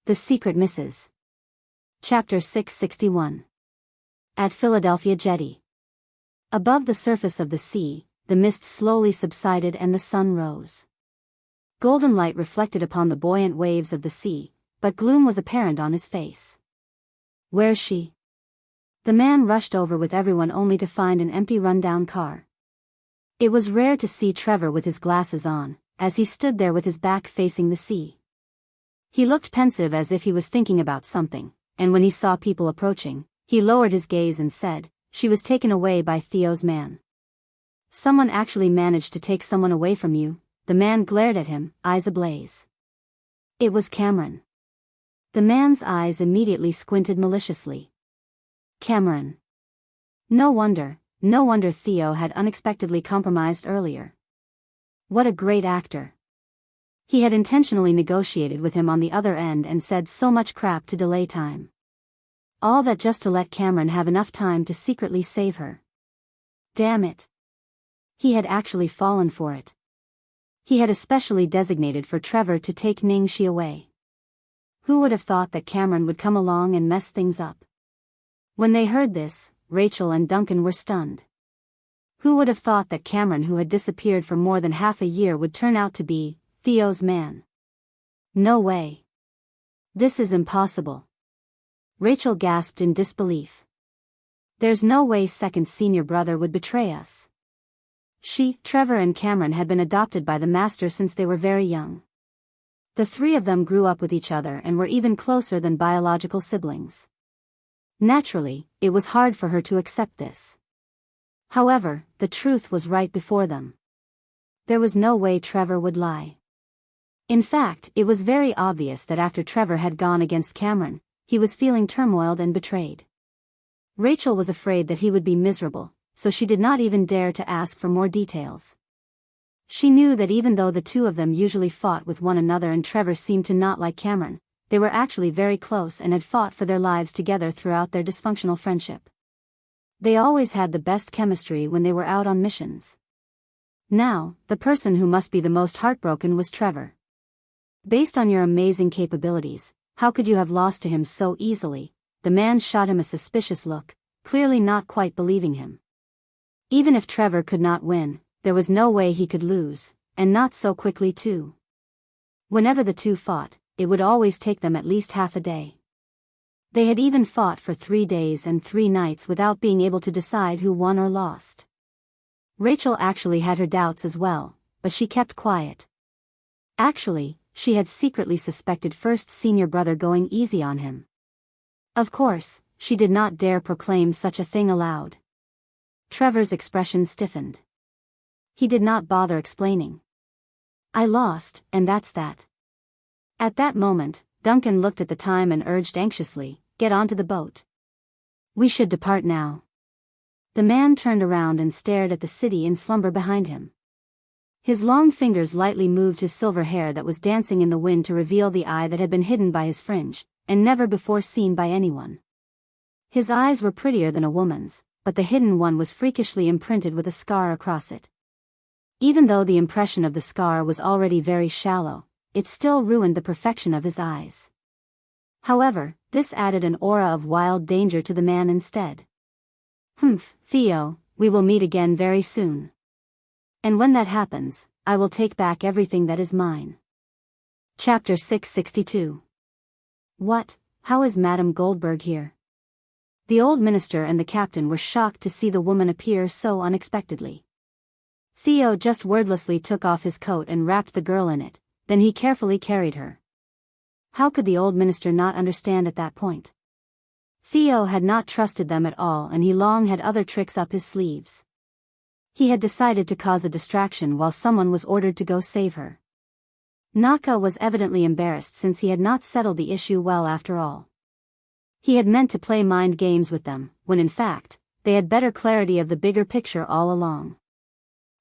The Secret Misses. Chapter 661. At Philadelphia Jetty. Above the surface of the sea, the mist slowly subsided and the sun rose. Golden light reflected upon the buoyant waves of the sea, but gloom was apparent on his face. "Where's she?" The man rushed over with everyone only to find an empty rundown car. It was rare to see Trevor with his glasses on, as he stood there with his back facing the sea. He looked pensive as if he was thinking about something, and when he saw people approaching, he lowered his gaze and said, "She was taken away by Theo's man." "Someone actually managed to take someone away from you?" The man glared at him, eyes ablaze. It was Cameron. The man's eyes immediately squinted maliciously. Cameron. No wonder Theo had unexpectedly compromised earlier. What a great actor. He had intentionally negotiated with him on the other end and said so much crap to delay time. All that just to let Cameron have enough time to secretly save her. Damn it. He had actually fallen for it. He had especially designated for Trevor to take Ning-Shi away. Who would have thought that Cameron would come along and mess things up? When they heard this, Rachel and Duncan were stunned. Who would have thought that Cameron, who had disappeared for more than half a year, would turn out to be Theo's man? No way. This is impossible. Rachel gasped in disbelief. There's no way second senior brother would betray us. Trevor and Cameron had been adopted by the master since they were very young. The three of them grew up with each other and were even closer than biological siblings. Naturally, it was hard for her to accept this. However, the truth was right before them. There was no way Trevor would lie. In fact, it was very obvious that after Trevor had gone against Cameron, he was feeling turmoiled and betrayed. Rachel was afraid that he would be miserable, so she did not even dare to ask for more details. She knew that even though the two of them usually fought with one another and Trevor seemed to not like Cameron, they were actually very close and had fought for their lives together throughout their dysfunctional friendship. They always had the best chemistry when they were out on missions. Now, the person who must be the most heartbroken was Trevor. Based on your amazing capabilities, how could you have lost to him so easily? The man shot him a suspicious look, clearly not quite believing him. Even if Trevor could not win, there was no way he could lose, and not so quickly too. Whenever the two fought, it would always take them at least half a day. They had even fought for 3 days and 3 nights without being able to decide who won or lost. Rachel actually had her doubts as well, but she kept quiet. Actually, she had secretly suspected first senior brother going easy on him. Of course, she did not dare proclaim such a thing aloud. Trevor's expression stiffened. He did not bother explaining. "I lost, and that's that." At that moment, Duncan looked at the time and urged anxiously, "Get onto the boat. We should depart now." The man turned around and stared at the city in slumber behind him. His long fingers lightly moved his silver hair that was dancing in the wind to reveal the eye that had been hidden by his fringe, and never before seen by anyone. His eyes were prettier than a woman's, but the hidden one was freakishly imprinted with a scar across it. Even though the impression of the scar was already very shallow, it still ruined the perfection of his eyes. However, this added an aura of wild danger to the man instead. Theo, we will meet again very soon. And when that happens, I will take back everything that is mine." Chapter 662. What? How is Madame Goldberg here? The old minister and the captain were shocked to see the woman appear so unexpectedly. Theo just wordlessly took off his coat and wrapped the girl in it, then he carefully carried her. How could the old minister not understand at that point? Theo had not trusted them at all, and he long had other tricks up his sleeves. He had decided to cause a distraction while someone was ordered to go save her. Naka was evidently embarrassed since he had not settled the issue well after all. He had meant to play mind games with them, when in fact, they had better clarity of the bigger picture all along.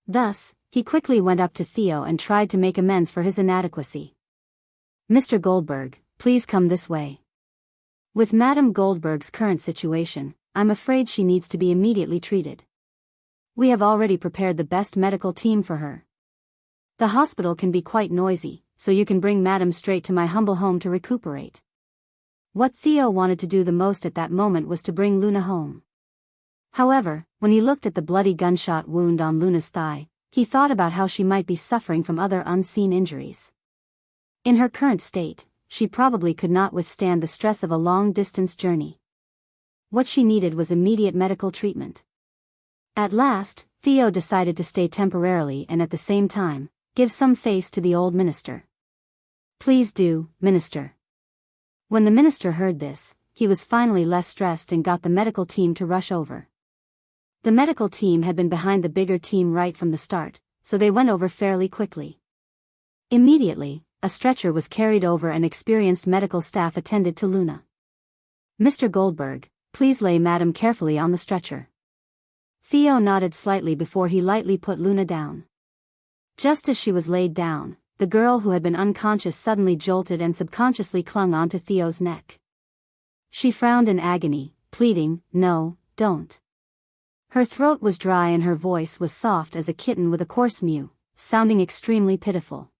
Thus, he quickly went up to Theo and tried to make amends for his inadequacy. "Mr. Goldberg, please come this way. With Madame Goldberg's current situation, I'm afraid she needs to be immediately treated. We have already prepared the best medical team for her. The hospital can be quite noisy, so you can bring Madame straight to my humble home to recuperate." What Theo wanted to do the most at that moment was to bring Luna home. However, when he looked at the bloody gunshot wound on Luna's thigh, he thought about how she might be suffering from other unseen injuries. In her current state, she probably could not withstand the stress of a long-distance journey. What she needed was immediate medical treatment. At last, Theo decided to stay temporarily and at the same time, give some face to the old minister. "Please do, minister." When the minister heard this, he was finally less stressed and got the medical team to rush over. The medical team had been behind the bigger team right from the start, so they went over fairly quickly. Immediately, a stretcher was carried over and experienced medical staff attended to Luna. "Mr. Goldberg, please lay Madam carefully on the stretcher." Theo nodded slightly before he lightly put Luna down. Just as she was laid down, the girl who had been unconscious suddenly jolted and subconsciously clung onto Theo's neck. She frowned in agony, pleading, "No, don't." Her throat was dry and her voice was soft as a kitten with a coarse mew, sounding extremely pitiful.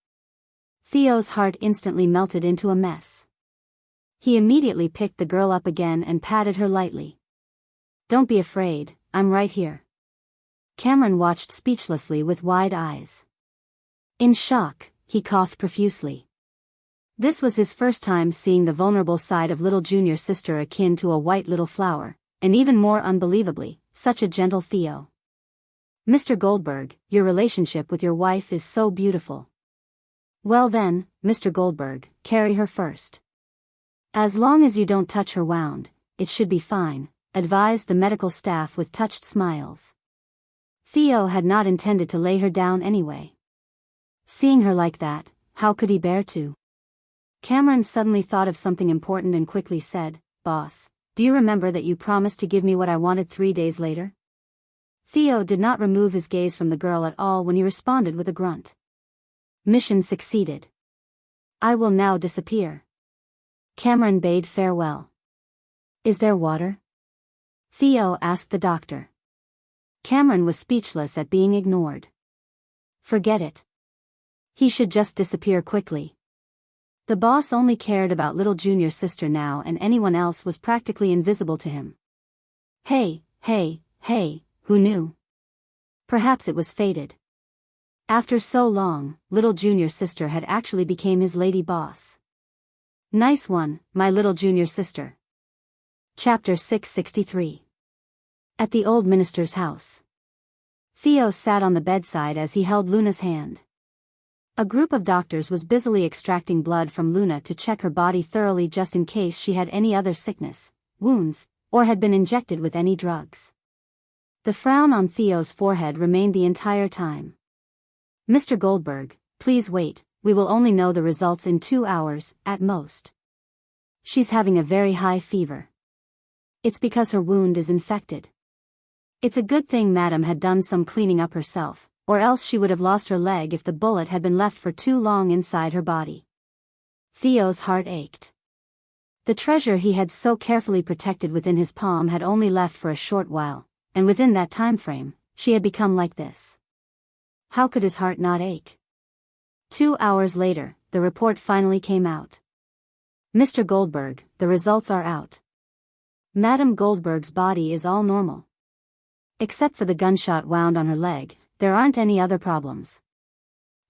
Theo's heart instantly melted into a mess. He immediately picked the girl up again and patted her lightly. "Don't be afraid, I'm right here." Cameron watched speechlessly with wide eyes. In shock, he coughed profusely. This was his first time seeing the vulnerable side of little junior sister akin to a white little flower, and even more unbelievably, such a gentle Theo. "Mr. Goldberg, your relationship with your wife is so beautiful." "Well then, Mr. Goldberg, carry her first. As long as you don't touch her wound, it should be fine," advised the medical staff with touched smiles. Theo had not intended to lay her down anyway. Seeing her like that, how could he bear to? Cameron suddenly thought of something important and quickly said, "Boss, do you remember that you promised to give me what I wanted 3 days later?" Theo did not remove his gaze from the girl at all when he responded with a grunt. "Mission succeeded. I will now disappear." Cameron bade farewell. "Is there water?" Theo asked the doctor. Cameron was speechless at being ignored. Forget it. He should just disappear quickly. The boss only cared about little junior sister now, and anyone else was practically invisible to him. Hey, who knew? Perhaps it was fated. After so long, little junior sister had actually became his lady boss. Nice one, my little junior sister. Chapter 663. At the old minister's house. Theo sat on the bedside as he held Luna's hand. A group of doctors was busily extracting blood from Luna to check her body thoroughly just in case she had any other sickness, wounds, or had been injected with any drugs. The frown on Theo's forehead remained the entire time. "Mr. Goldberg, please wait, we will only know the results in 2 hours, at most. She's having a very high fever. It's because her wound is infected. It's a good thing Madam had done some cleaning up herself, or else she would have lost her leg if the bullet had been left for too long inside her body." Theo's heart ached. The treasure he had so carefully protected within his palm had only left for a short while, and within that time frame, she had become like this. How could his heart not ache? 2 hours later, the report finally came out. "Mr. Goldberg, the results are out. Madam Goldberg's body is all normal. Except for the gunshot wound on her leg, there aren't any other problems."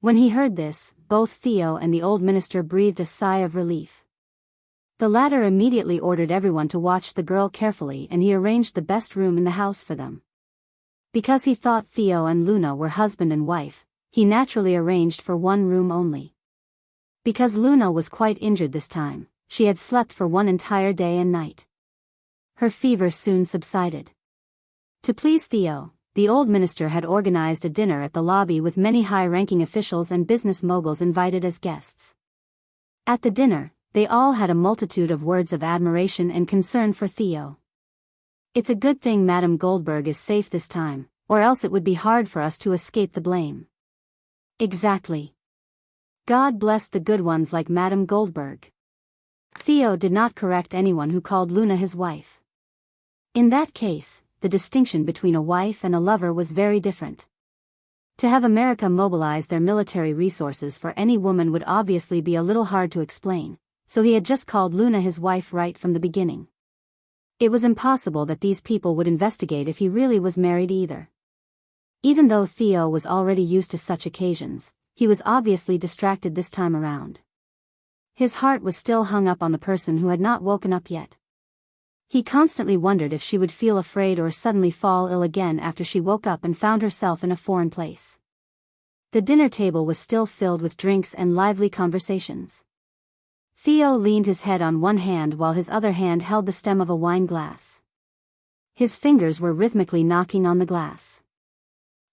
When he heard this, both Theo and the old minister breathed a sigh of relief. The latter immediately ordered everyone to watch the girl carefully, and he arranged the best room in the house for them. Because he thought Theo and Luna were husband and wife, he naturally arranged for one room only. Because Luna was quite injured this time, she had slept for one entire day and night. Her fever soon subsided. To please Theo, the old minister had organized a dinner at the lobby with many high-ranking officials and business moguls invited as guests. At the dinner, they all had a multitude of words of admiration and concern for Theo. "It's a good thing Madam Goldberg is safe this time, or else it would be hard for us to escape the blame." Exactly. God bless the good ones like Madam Goldberg. Theo did not correct anyone who called Luna his wife. In that case, the distinction between a wife and a lover was very different. To have America mobilize their military resources for any woman would obviously be a little hard to explain, so he had just called Luna his wife right from the beginning. It was impossible that these people would investigate if he really was married either. Even though Theo was already used to such occasions, he was obviously distracted this time around. His heart was still hung up on the person who had not woken up yet. He constantly wondered if she would feel afraid or suddenly fall ill again after she woke up and found herself in a foreign place. The dinner table was still filled with drinks and lively conversations. Theo leaned his head on one hand while his other hand held the stem of a wine glass. His fingers were rhythmically knocking on the glass.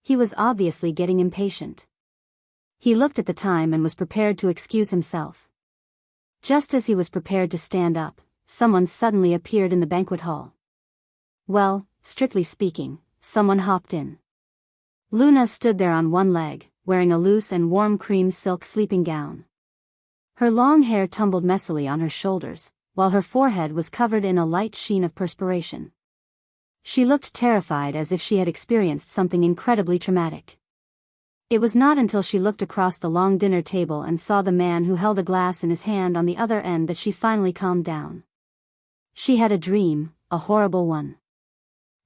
He was obviously getting impatient. He looked at the time and was prepared to excuse himself. Just as he was prepared to stand up, someone suddenly appeared in the banquet hall. Well, strictly speaking, someone hopped in. Luna stood there on one leg, wearing a loose and warm cream silk sleeping gown. Her long hair tumbled messily on her shoulders, while her forehead was covered in a light sheen of perspiration. She looked terrified, as if she had experienced something incredibly traumatic. It was not until she looked across the long dinner table and saw the man who held a glass in his hand on the other end that she finally calmed down. She had a dream, a horrible one.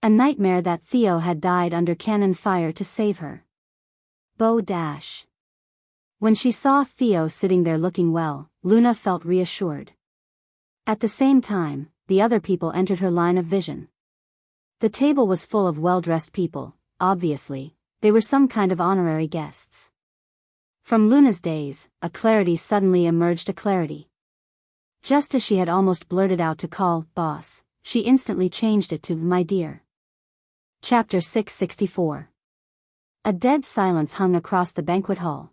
A nightmare that Theo had died under cannon fire to save her. When she saw Theo sitting there looking well, Luna felt reassured. At the same time, the other people entered her line of vision. The table was full of well-dressed people, obviously. They were some kind of honorary guests. From Luna's days, a clarity suddenly emerged, a clarity. Just as she had almost blurted out to call boss, she instantly changed it to my dear. Chapter 664. A dead silence hung across the banquet hall.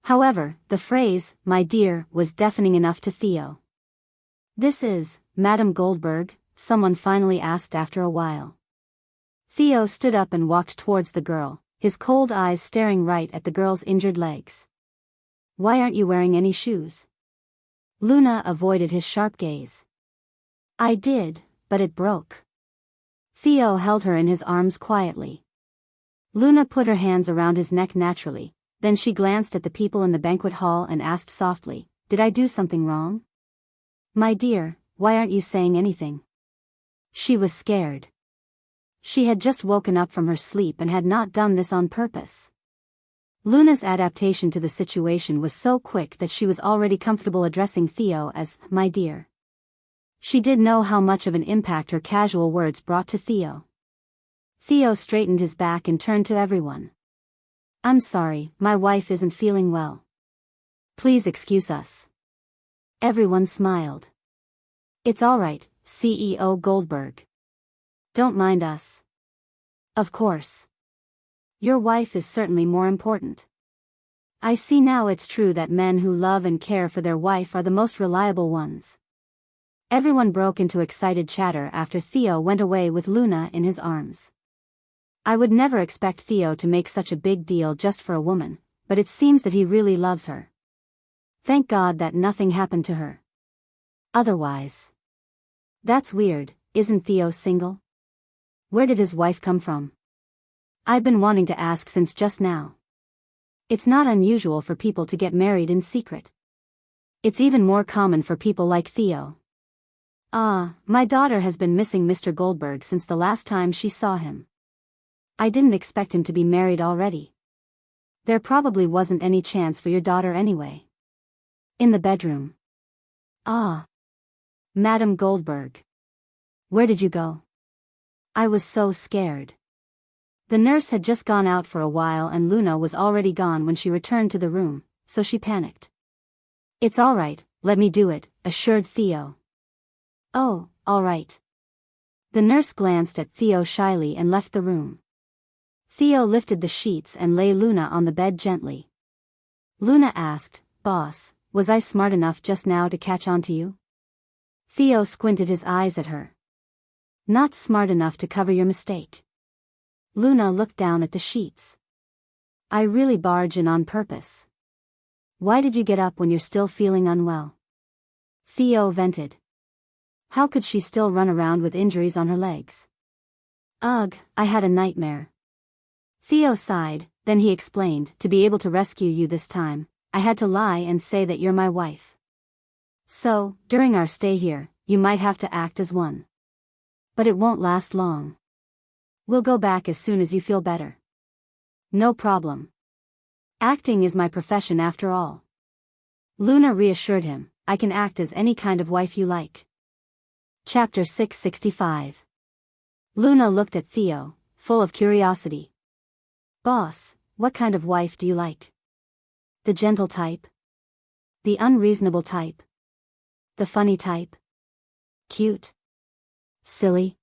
However, the phrase, my dear, was deafening enough to Theo. This is, Madame Goldberg, someone finally asked after a while. Theo stood up and walked towards the girl, his cold eyes staring right at the girl's injured legs. Why aren't you wearing any shoes? Luna avoided his sharp gaze. I did, but it broke. Theo held her in his arms quietly. Luna put her hands around his neck naturally, then she glanced at the people in the banquet hall and asked softly, did I do something wrong? My dear, why aren't you saying anything? She was scared. She had just woken up from her sleep and had not done this on purpose. Luna's adaptation to the situation was so quick that she was already comfortable addressing Theo as, my dear. She did know how much of an impact her casual words brought to Theo. Theo straightened his back and turned to everyone. I'm sorry, my wife isn't feeling well. Please excuse us. Everyone smiled. It's all right, CEO Goldberg. Don't mind us. Of course. Your wife is certainly more important. I see now it's true that men who love and care for their wife are the most reliable ones. Everyone broke into excited chatter after Theo went away with Luna in his arms. I would never expect Theo to make such a big deal just for a woman, but it seems that he really loves her. Thank God that nothing happened to her. Otherwise. That's weird, isn't Theo single? Where did his wife come from? I've been wanting to ask since just now. It's not unusual for people to get married in secret. It's even more common for people like Theo. My daughter has been missing Mr. Goldberg since the last time she saw him. I didn't expect him to be married already. There probably wasn't any chance for your daughter anyway. In the bedroom. Madame Goldberg. Where did you go? I was so scared. The nurse had just gone out for a while and Luna was already gone when she returned to the room, so she panicked. It's all right, let me do it, assured Theo. Oh, all right. The nurse glanced at Theo shyly and left the room. Theo lifted the sheets and lay Luna on the bed gently. Luna asked, Boss, was I smart enough just now to catch on to you? Theo squinted his eyes at her. Not smart enough to cover your mistake. Luna looked down at the sheets. I really barge in on purpose. Why did you get up when you're still feeling unwell? Theo vented. How could she still run around with injuries on her legs? Ugh, I had a nightmare. Theo sighed, then he explained, to be able to rescue you this time, I had to lie and say that you're my wife. So, during our stay here, you might have to act as one. But it won't last long. We'll go back as soon as you feel better. No problem. Acting is my profession after all. Luna reassured him, I can act as any kind of wife you like. Chapter 665. Luna looked at Theo, full of curiosity. Boss, what kind of wife do you like? The gentle type? The unreasonable type? The funny type? Cute? Silly?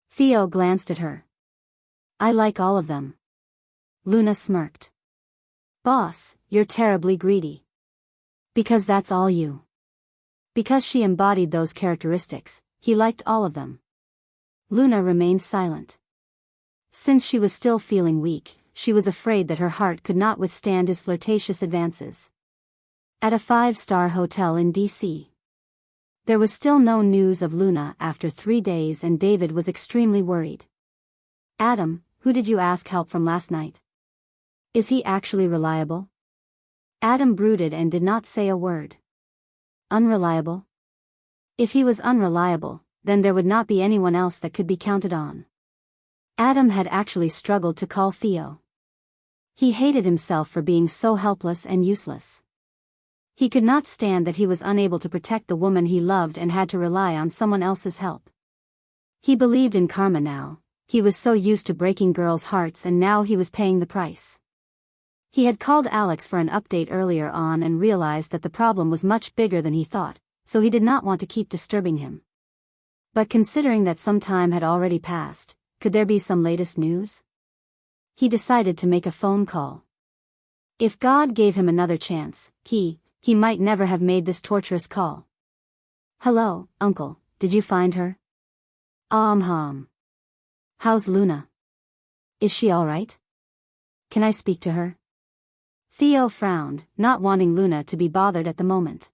Theo glanced at her. I like all of them. Luna smirked. Boss, you're terribly greedy. Because that's all you. Because she embodied those characteristics, he liked all of them. Luna remained silent. Since she was still feeling weak, she was afraid that her heart could not withstand his flirtatious advances. At a 5-star hotel in D.C. There was still no news of Luna after 3 days and David was extremely worried. Adam, who did you ask help from last night? Is he actually reliable? Adam brooded and did not say a word. Unreliable? If he was unreliable, then there would not be anyone else that could be counted on. Adam had actually struggled to call Theo. He hated himself for being so helpless and useless. He could not stand that he was unable to protect the woman he loved and had to rely on someone else's help. He believed in karma now. He was so used to breaking girls' hearts and now he was paying the price. He had called Alex for an update earlier on and realized that the problem was much bigger than he thought, so he did not want to keep disturbing him. But considering that some time had already passed, could there be some latest news? He decided to make a phone call. If God gave him another chance, he might never have made this torturous call. Hello, Uncle, did you find her? How's Luna? Is she all right? Can I speak to her? Theo frowned, not wanting Luna to be bothered at the moment.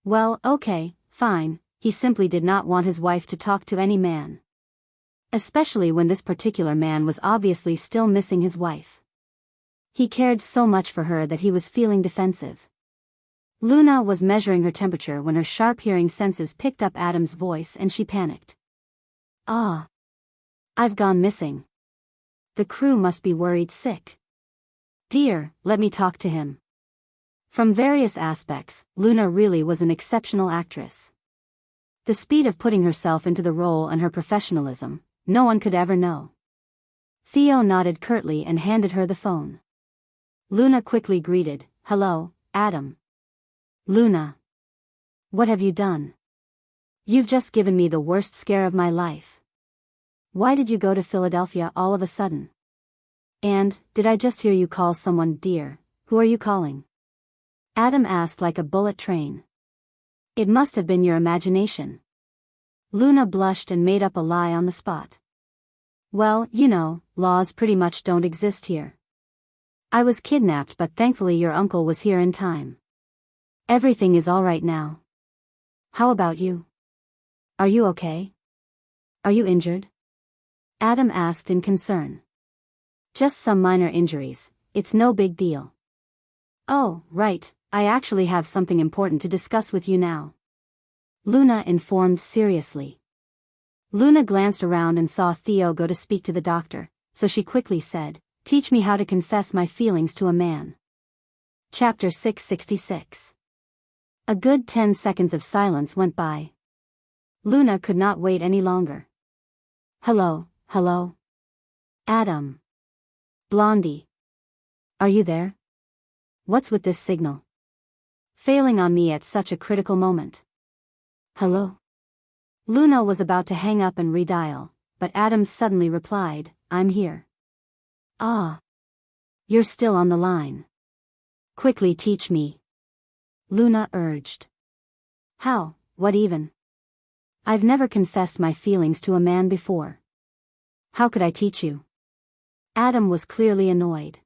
Well, okay, fine, he simply did not want his wife to talk to any man. Especially when this particular man was obviously still missing his wife. He cared so much for her that he was feeling defensive. Luna was measuring her temperature when her sharp hearing senses picked up Adam's voice and she panicked. I've gone missing. The crew must be worried sick. Dear, let me talk to him. From various aspects, Luna really was an exceptional actress. The speed of putting herself into the role and her professionalism, no one could ever know. Theo nodded curtly and handed her the phone. Luna quickly greeted, Hello, Adam. Luna. What have you done? You've just given me the worst scare of my life. Why did you go to Philadelphia all of a sudden? And, did I just hear you call someone dear? Who are you calling? Adam asked like a bullet train. It must have been your imagination. Luna blushed and made up a lie on the spot. Well, you know, laws pretty much don't exist here. I was kidnapped but thankfully your uncle was here in time. Everything is all right now. How about you? Are you okay? Are you injured? Adam asked in concern. Just some minor injuries, it's no big deal. Oh, right, I actually have something important to discuss with you now. Luna informed seriously. Luna glanced around and saw Theo go to speak to the doctor, so she quickly said, Teach me how to confess my feelings to a man. Chapter 666. A good 10 seconds of silence went by. Luna could not wait any longer. Hello. Adam. Blondie. Are you there? What's with this signal? Failing on me at such a critical moment. Hello? Luna was about to hang up and redial, but Adam suddenly replied, I'm here. You're still on the line. Quickly teach me. Luna urged. How, what even? I've never confessed my feelings to a man before. How could I teach you? Adam was clearly annoyed.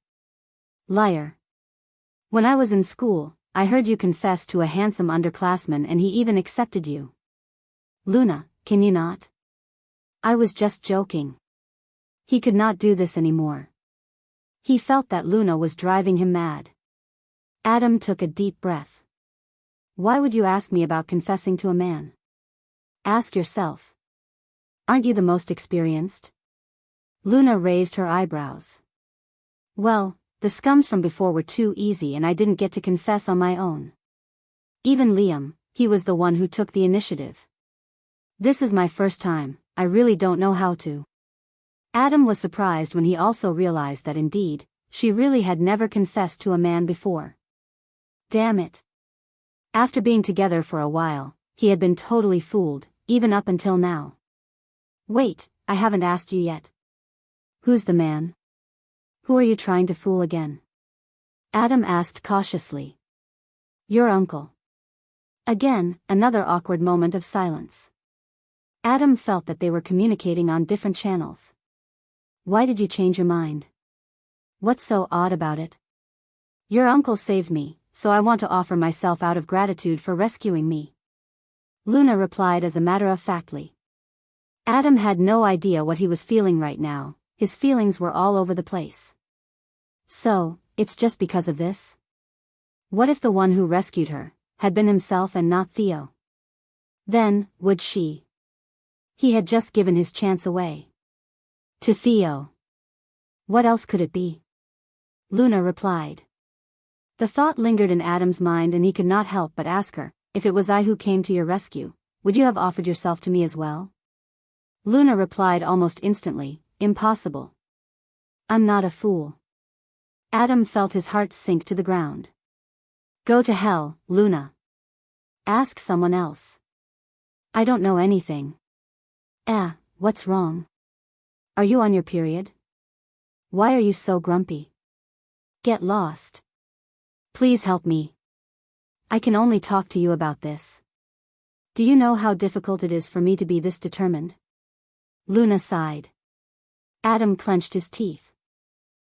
Liar. When I was in school, I heard you confess to a handsome underclassman and he even accepted you. Luna, can you not? I was just joking. He could not do this anymore. He felt that Luna was driving him mad. Adam took a deep breath. Why would you ask me about confessing to a man? Ask yourself. Aren't you the most experienced? Luna raised her eyebrows. Well, the scums from before were too easy and I didn't get to confess on my own. Even Liam, he was the one who took the initiative. This is my first time, I really don't know how to. Adam was surprised when he also realized that indeed, she really had never confessed to a man before. Damn it. After being together for a while, he had been totally fooled, even up until now. Wait, I haven't asked you yet. Who's the man? Who are you trying to fool again? Adam asked cautiously. Your uncle. Again, another awkward moment of silence. Adam felt that they were communicating on different channels. Why did you change your mind? What's so odd about it? Your uncle saved me, so I want to offer myself out of gratitude for rescuing me. Luna replied as a matter-of-factly. Adam had no idea what he was feeling right now, his feelings were all over the place. So, it's just because of this? What if the one who rescued her had been himself and not Theo? Then, would she? He had just given his chance away. To Theo. What else could it be? Luna replied. The thought lingered in Adam's mind and he could not help but ask her, if it was I who came to your rescue, would you have offered yourself to me as well? Luna replied almost instantly, impossible. I'm not a fool. Adam felt his heart sink to the ground. Go to hell, Luna. Ask someone else. I don't know anything. What's wrong? Are you on your period? Why are you so grumpy? Get lost. Please help me. I can only talk to you about this. Do you know how difficult it is for me to be this determined? Luna sighed. Adam clenched his teeth.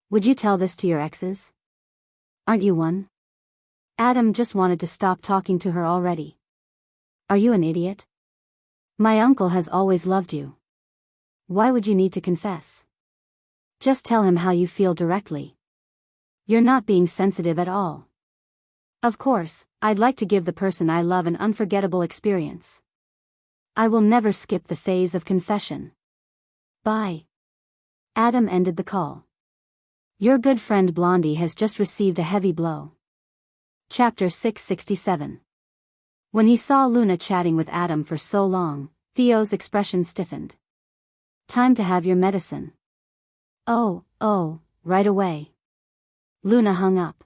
Would you tell this to your exes? Aren't you one? Adam just wanted to stop talking to her already. Are you an idiot? My uncle has always loved you. Why would you need to confess? Just tell him how you feel directly. You're not being sensitive at all. Of course, I'd like to give the person I love an unforgettable experience. I will never skip the phase of confession. Bye. Adam ended the call. Your good friend Blondie has just received a heavy blow. Chapter 667. When he saw Luna chatting with Adam for so long, Theo's expression stiffened. Time to have your medicine. Oh, right away. Luna hung up.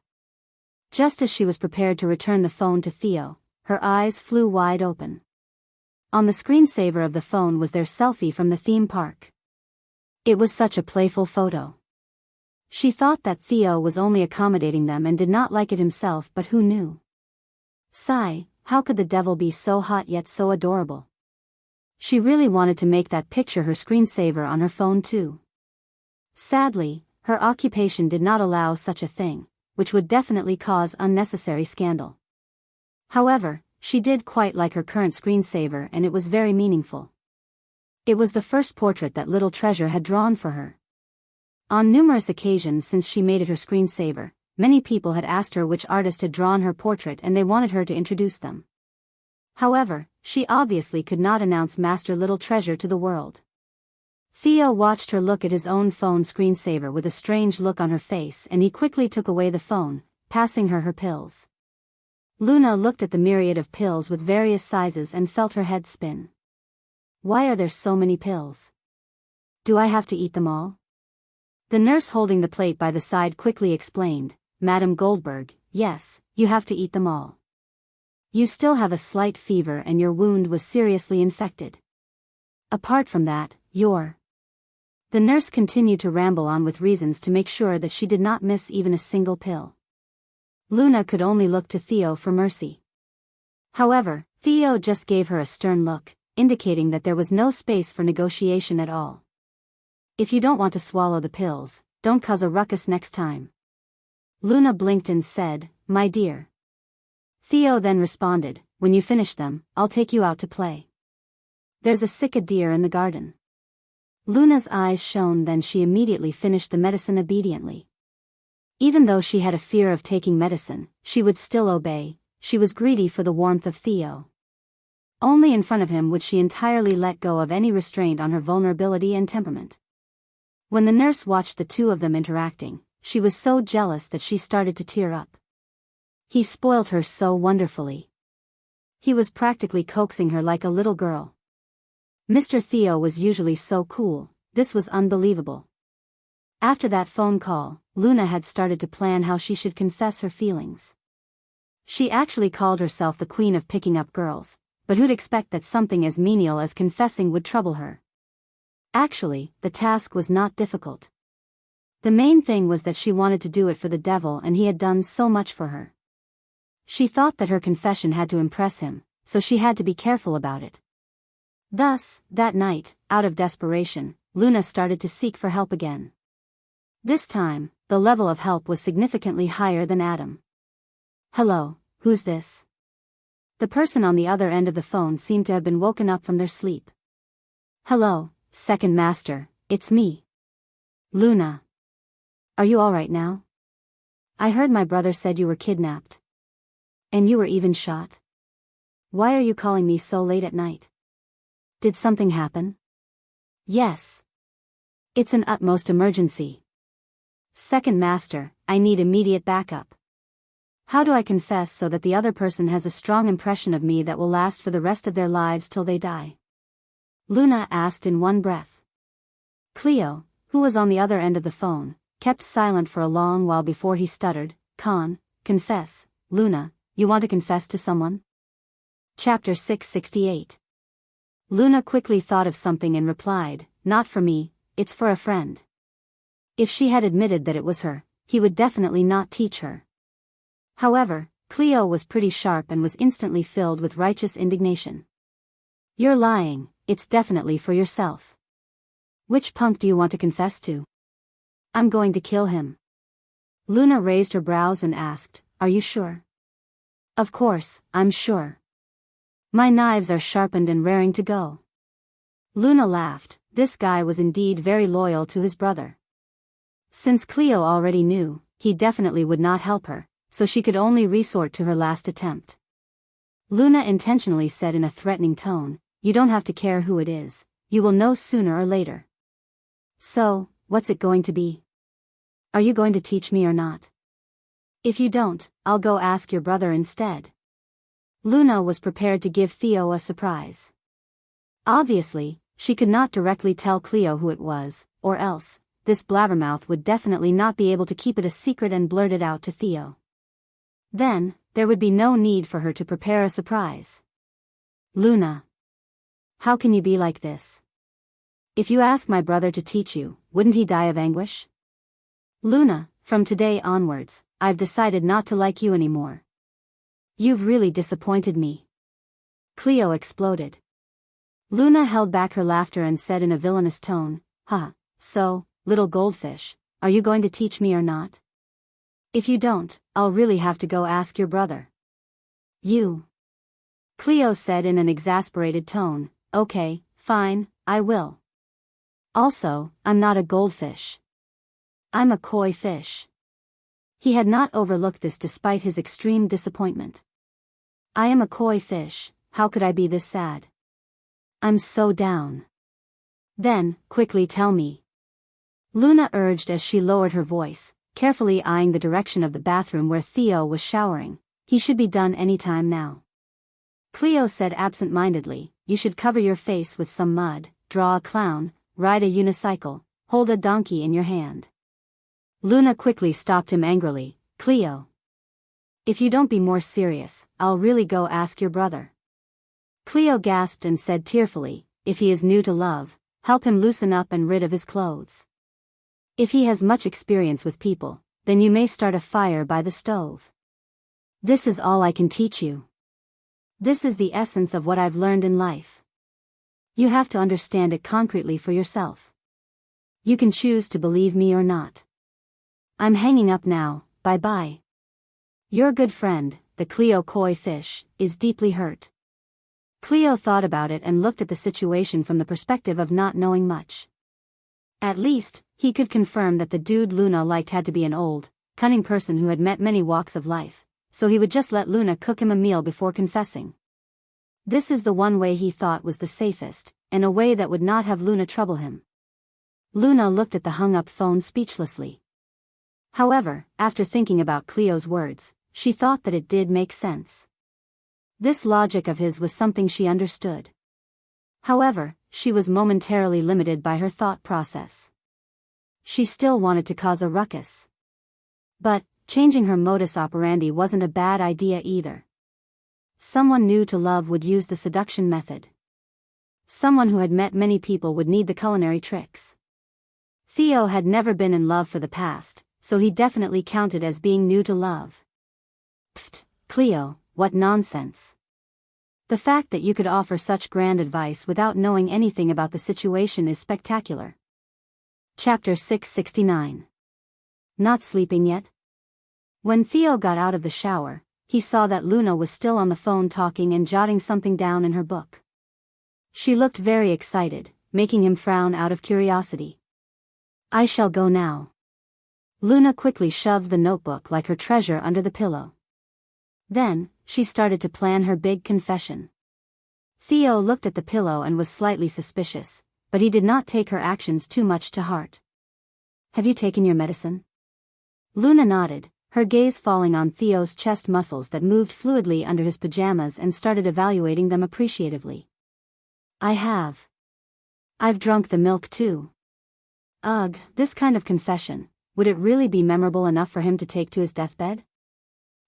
Just as she was prepared to return the phone to Theo, her eyes flew wide open. On the screensaver of the phone was their selfie from the theme park. It was such a playful photo. She thought that Theo was only accommodating them and did not like it himself, but who knew? Sigh, how could the devil be so hot yet so adorable? She really wanted to make that picture her screensaver on her phone too. Sadly, her occupation did not allow such a thing, which would definitely cause unnecessary scandal. However, she did quite like her current screensaver and it was very meaningful. It was the first portrait that Little Treasure had drawn for her. On numerous occasions since she made it her screensaver, many people had asked her which artist had drawn her portrait and they wanted her to introduce them. However, she obviously could not announce Master Little Treasure to the world. Theo watched her look at his own phone screensaver with a strange look on her face and he quickly took away the phone, passing her pills. Luna looked at the myriad of pills with various sizes and felt her head spin. Why are there so many pills? Do I have to eat them all? The nurse holding the plate by the side quickly explained, Madam Goldberg, yes, you have to eat them all. You still have a slight fever and your wound was seriously infected. Apart from that, you're... The nurse continued to ramble on with reasons to make sure that she did not miss even a single pill. Luna could only look to Theo for mercy. However, Theo just gave her a stern look, indicating that there was no space for negotiation at all. If you don't want to swallow the pills, don't cause a ruckus next time. Luna blinked and said, my dear. Theo then responded, when you finish them, I'll take you out to play. There's a sick deer in the garden. Luna's eyes shone, then she immediately finished the medicine obediently. Even though she had a fear of taking medicine, she would still obey. she was greedy for the warmth of Theo. Only in front of him would she entirely let go of any restraint on her vulnerability and temperament. When the nurse watched the two of them interacting, she was so jealous that she started to tear up. He spoiled her so wonderfully. He was practically coaxing her like a little girl. Mr. Theo was usually so cool, this was unbelievable. After that phone call, Luna had started to plan how she should confess her feelings. She actually called herself the queen of picking up girls, but who'd expect that something as menial as confessing would trouble her? Actually, the task was not difficult. The main thing was that she wanted to do it for the devil, and he had done so much for her. She thought that her confession had to impress him, so she had to be careful about it. Thus, that night, out of desperation, Luna started to seek for help again. This time, the level of help was significantly higher than Adam. "Hello, who's this?" The person on the other end of the phone seemed to have been woken up from their sleep. "Hello, Second Master, it's me. Luna. Are you all right now? I heard my brother said you were kidnapped. And you were even shot. Why are you calling me so late at night? Did something happen?" "Yes. It's an utmost emergency. Second Master, I need immediate backup. How do I confess so that the other person has a strong impression of me that will last for the rest of their lives till they die?" Luna asked in one breath. Cleo, who was on the other end of the phone, kept silent for a long while before he stuttered, Confess, Luna, you want to confess to someone?" Chapter 668. Luna quickly thought of something and replied, "Not for me, it's for a friend." If she had admitted that it was her, he would definitely not teach her. However, Cleo was pretty sharp and was instantly filled with righteous indignation. "You're lying, it's definitely for yourself. Which punk do you want to confess to?" "I'm going to kill him." Luna raised her brows and asked, "Are you sure?" "Of course, I'm sure. My knives are sharpened and raring to go." Luna laughed. This guy was indeed very loyal to his brother. Since Cleo already knew, he definitely would not help her, so she could only resort to her last attempt. Luna intentionally said in a threatening tone, "You don't have to care who it is, you will know sooner or later. So, what's it going to be? Are you going to teach me or not? If you don't, I'll go ask your brother instead." Luna was prepared to give Theo a surprise. Obviously, she could not directly tell Cleo who it was, or else, this blabbermouth would definitely not be able to keep it a secret and blurt it out to Theo. Then, there would be no need for her to prepare a surprise. "Luna. How can you be like this? If you ask my brother to teach you, wouldn't he die of anguish?" "Luna, from today onwards, I've decided not to like you anymore. You've really disappointed me." Cleo exploded. Luna held back her laughter and said in a villainous tone, So, little goldfish, are you going to teach me or not? If you don't, I'll really have to go ask your brother." "You." Cleo said in an exasperated tone, "Okay, fine, I will. Also, I'm not a goldfish. I'm a koi fish." He had not overlooked this despite his extreme disappointment. "I am a koi fish, how could I be this sad? I'm so down." "Then, quickly tell me," Luna urged as she lowered her voice, carefully eyeing the direction of the bathroom where Theo was showering. "He should be done any time now." Cleo said absent-mindedly, "You should cover your face with some mud, draw a clown, ride a unicycle, hold a donkey in your hand." Luna quickly stopped him angrily, "Cleo. If you don't be more serious, I'll really go ask your brother." Cleo gasped and said tearfully, "If he is new to love, help him loosen up and rid of his clothes. If he has much experience with people, then you may start a fire by the stove. This is all I can teach you. This is the essence of what I've learned in life. You have to understand it concretely for yourself. You can choose to believe me or not. I'm hanging up now, bye-bye. Your good friend, the Cleo koi fish, is deeply hurt." Cleo thought about it and looked at the situation from the perspective of not knowing much. At least, he could confirm that the dude Luna liked had to be an old, cunning person who had met many walks of life, so he would just let Luna cook him a meal before confessing. This is the one way he thought was the safest, and a way that would not have Luna trouble him. Luna looked at the hung-up phone speechlessly. However, after thinking about Cleo's words, she thought that it did make sense. This logic of his was something she understood. However, she was momentarily limited by her thought process. She still wanted to cause a ruckus. But, changing her modus operandi wasn't a bad idea either. Someone new to love would use the seduction method. Someone who had met many people would need the culinary tricks. Theo had never been in love for the past, so he definitely counted as being new to love. Pfft, Cleo, what nonsense. The fact that you could offer such grand advice without knowing anything about the situation is spectacular. Chapter 669. Not sleeping yet? When Theo got out of the shower, he saw that Luna was still on the phone talking and jotting something down in her book. She looked very excited, making him frown out of curiosity. I shall go now. Luna quickly shoved the notebook like her treasure under the pillow. Then, she started to plan her big confession. Theo looked at the pillow and was slightly suspicious, but he did not take her actions too much to heart. Have you taken your medicine? Luna nodded, her gaze falling on Theo's chest muscles that moved fluidly under his pajamas and started evaluating them appreciatively. I have. I've drunk the milk too. Ugh, this kind of confession, would it really be memorable enough for him to take to his deathbed?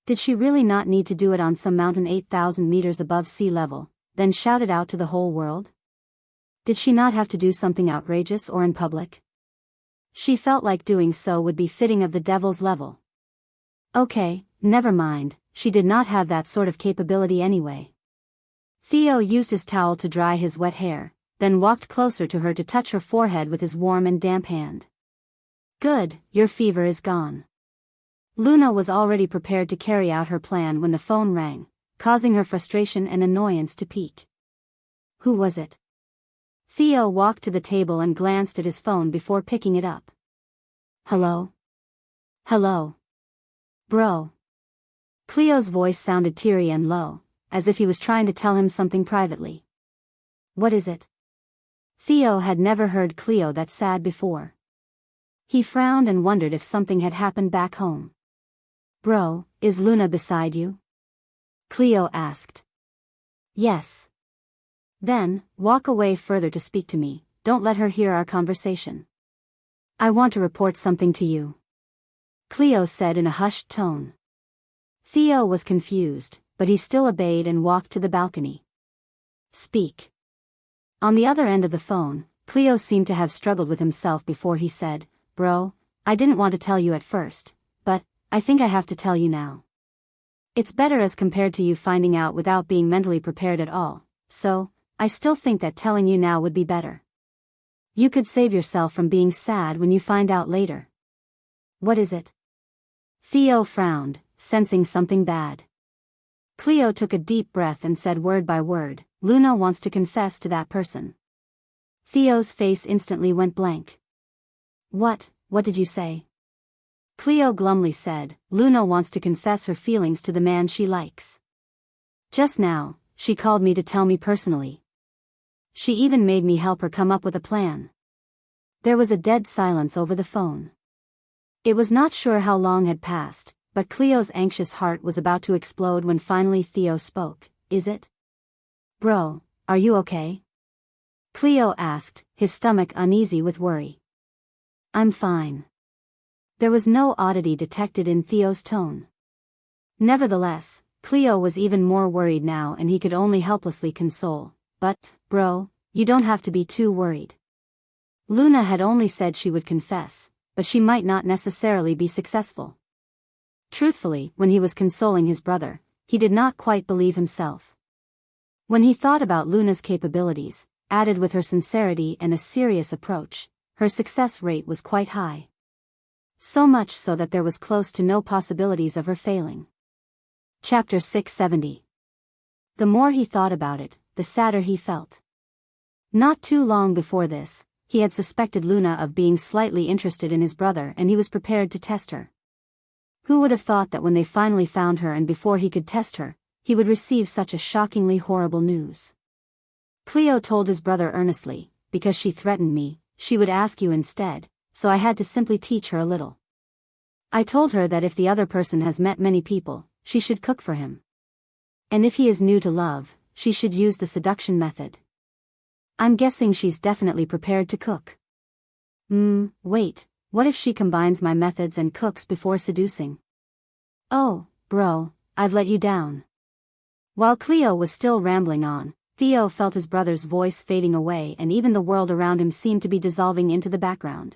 Did she really not need to do it on some mountain 8,000 meters above sea level, then shout it out to the whole world? Did she not have to do something outrageous or in public? She felt like doing so would be fitting of the devil's level. Okay, never mind, she did not have that sort of capability anyway. Theo used his towel to dry his wet hair, then walked closer to her to touch her forehead with his warm and damp hand. Good, your fever is gone. Luna was already prepared to carry out her plan when the phone rang, causing her frustration and annoyance to peak. Who was it? Theo walked to the table and glanced at his phone before picking it up. Hello? Hello? Bro. Cleo's voice sounded teary and low, as if he was trying to tell him something privately. What is it? Theo had never heard Cleo that sad before. He frowned and wondered if something had happened back home. Bro, is Luna beside you? Cleo asked. Yes. Then, walk away further to speak to me, don't let her hear our conversation. I want to report something to you. Cleo said in a hushed tone. Theo was confused, but he still obeyed and walked to the balcony. Speak. On the other end of the phone, Cleo seemed to have struggled with himself before he said, Bro, I didn't want to tell you at first, but I think I have to tell you now. It's better as compared to you finding out without being mentally prepared at all, so I still think that telling you now would be better. You could save yourself from being sad when you find out later. What is it? Theo frowned, sensing something bad. Cleo took a deep breath and said word by word, Luna wants to confess to that person. Theo's face instantly went blank. What did you say? Cleo glumly said, Luna wants to confess her feelings to the man she likes. Just now, she called me to tell me personally. She even made me help her come up with a plan. There was a dead silence over the phone. It was not sure how long had passed, but Cleo's anxious heart was about to explode when finally Theo spoke. Is it? Bro, are you okay? Cleo asked, his stomach uneasy with worry. I'm fine. There was no oddity detected in Theo's tone. Nevertheless, Cleo was even more worried now and he could only helplessly console. But, bro, you don't have to be too worried. Luna had only said she would confess, but she might not necessarily be successful. Truthfully, when he was consoling his brother, he did not quite believe himself. When he thought about Luna's capabilities, added with her sincerity and a serious approach, her success rate was quite high. So much so that there was close to no possibilities of her failing. Chapter 670. The more he thought about it, the sadder he felt. Not too long before this, he had suspected Luna of being slightly interested in his brother and he was prepared to test her. Who would have thought that when they finally found her and before he could test her, he would receive such a shockingly horrible news? Cleo told his brother earnestly, because she threatened me, she would ask you instead, so I had to simply teach her a little. I told her that if the other person has met many people, she should cook for him. And if he is new to love, she should use the seduction method. I'm guessing she's definitely prepared to cook. Wait, what if she combines my methods and cooks before seducing? Oh, bro, I've let you down. While Cleo was still rambling on, Theo felt his brother's voice fading away and even the world around him seemed to be dissolving into the background.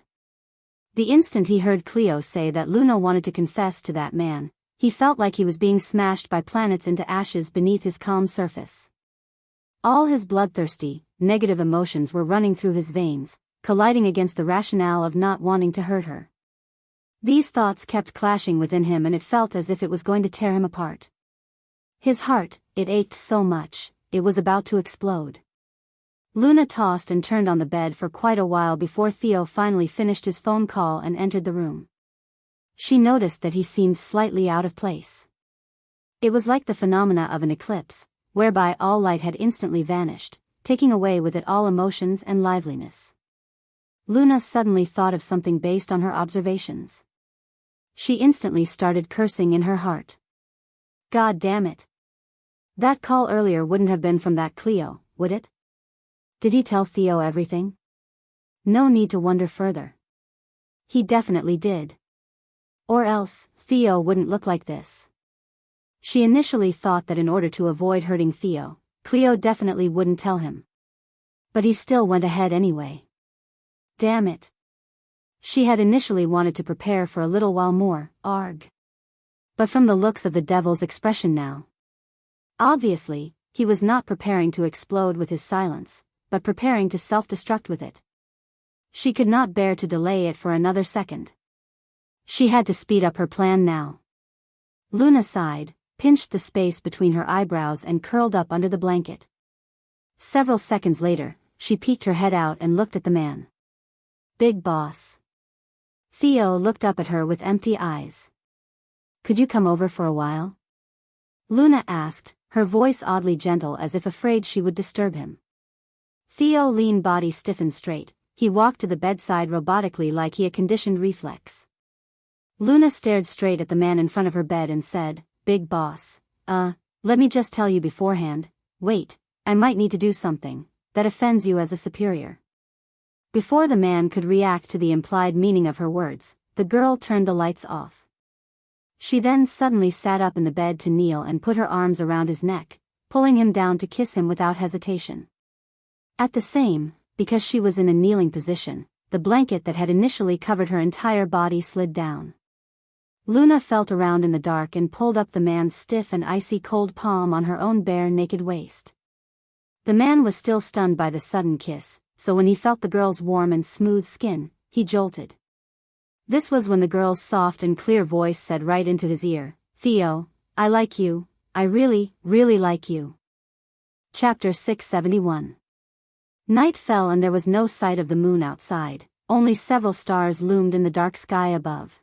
The instant he heard Cleo say that Luna wanted to confess to that man, he felt like he was being smashed by planets into ashes beneath his calm surface. All his bloodthirsty, negative emotions were running through his veins, colliding against the rationale of not wanting to hurt her. These thoughts kept clashing within him and it felt as if it was going to tear him apart. His heart, it ached so much, it was about to explode. Luna tossed and turned on the bed for quite a while before Theo finally finished his phone call and entered the room. She noticed that he seemed slightly out of place. It was like the phenomena of an eclipse, whereby all light had instantly vanished, taking away with it all emotions and liveliness. Luna suddenly thought of something based on her observations. She instantly started cursing in her heart. God damn it. That call earlier wouldn't have been from that Cleo, would it? Did he tell Theo everything? No need to wonder further. He definitely did. Or else, Theo wouldn't look like this. She initially thought that in order to avoid hurting Theo, Cleo definitely wouldn't tell him. But he still went ahead anyway. Damn it. She had initially wanted to prepare for a little while more, arg. But from the looks of the devil's expression now. Obviously, he was not preparing to explode with his silence, but preparing to self-destruct with it. She could not bear to delay it for another second. She had to speed up her plan now. Luna sighed, pinched the space between her eyebrows and curled up under the blanket. Several seconds later, she peeked her head out and looked at the man. Big boss. Theo looked up at her with empty eyes. Could you come over for a while? Luna asked, her voice oddly gentle as if afraid she would disturb him. Theo's lean body stiffened straight, he walked to the bedside robotically like he a conditioned reflex. Luna stared straight at the man in front of her bed and said, Big boss, let me just tell you beforehand, wait, I might need to do something that offends you as a superior. Before the man could react to the implied meaning of her words, the girl turned the lights off. She then suddenly sat up in the bed to kneel and put her arms around his neck, pulling him down to kiss him without hesitation. At the same, because she was in a kneeling position, the blanket that had initially covered her entire body slid down. Luna felt around in the dark and pulled up the man's stiff and icy cold palm on her own bare naked waist. The man was still stunned by the sudden kiss, so when he felt the girl's warm and smooth skin, he jolted. This was when the girl's soft and clear voice said right into his ear, Theo, I like you, I really, really like you. Chapter 671. Night fell and there was no sight of the moon outside, only several stars loomed in the dark sky above.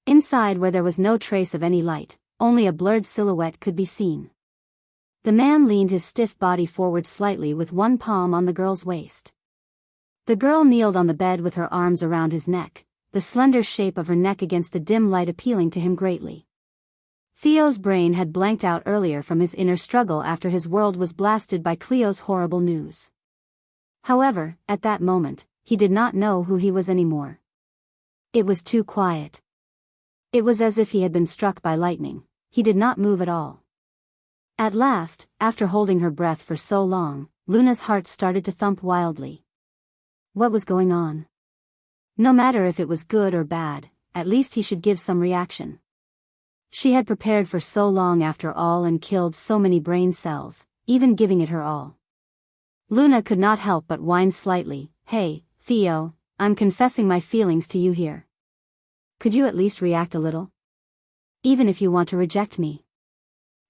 Inside where there was no trace of any light, only a blurred silhouette could be seen. The man leaned his stiff body forward slightly with one palm on the girl's waist. The girl kneeled on the bed with her arms around his neck, the slender shape of her neck against the dim light appealing to him greatly. Theo's brain had blanked out earlier from his inner struggle after his world was blasted by Cleo's horrible news. However, at that moment, he did not know who he was anymore. It was too quiet. It was as if he had been struck by lightning. He did not move at all. At last, after holding her breath for so long, Luna's heart started to thump wildly. What was going on? No matter if it was good or bad, at least he should give some reaction. She had prepared for so long after all and killed so many brain cells, even giving it her all. Luna could not help but whine slightly, Hey, Theo, I'm confessing my feelings to you here. Could you at least react a little? Even if you want to reject me.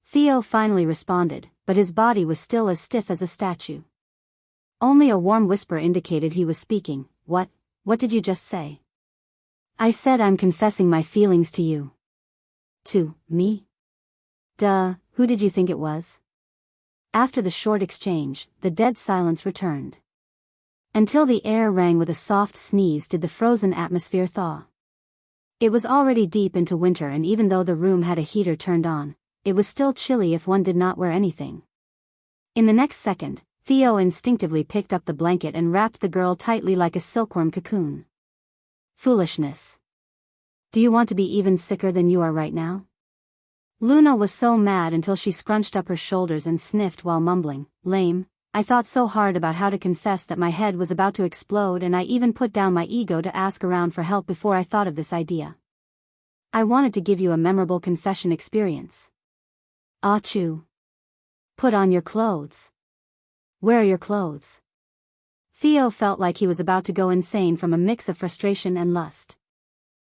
Theo finally responded, but his body was still as stiff as a statue. Only a warm whisper indicated he was speaking. What did you just say? I said I'm confessing my feelings to you. To me? Duh, who did you think it was? After the short exchange, the dead silence returned. Until the air rang with a soft sneeze did the frozen atmosphere thaw. It was already deep into winter, and even though the room had a heater turned on, it was still chilly if one did not wear anything. In the next second, Theo instinctively picked up the blanket and wrapped the girl tightly like a silkworm cocoon. Foolishness. Do you want to be even sicker than you are right now? Luna was so mad until she scrunched up her shoulders and sniffed while mumbling, "Lame, I thought so hard about how to confess that my head was about to explode, and I even put down my ego to ask around for help before I thought of this idea. I wanted to give you a memorable confession experience." Achoo. Put on your clothes. Where are your clothes? Theo felt like he was about to go insane from a mix of frustration and lust.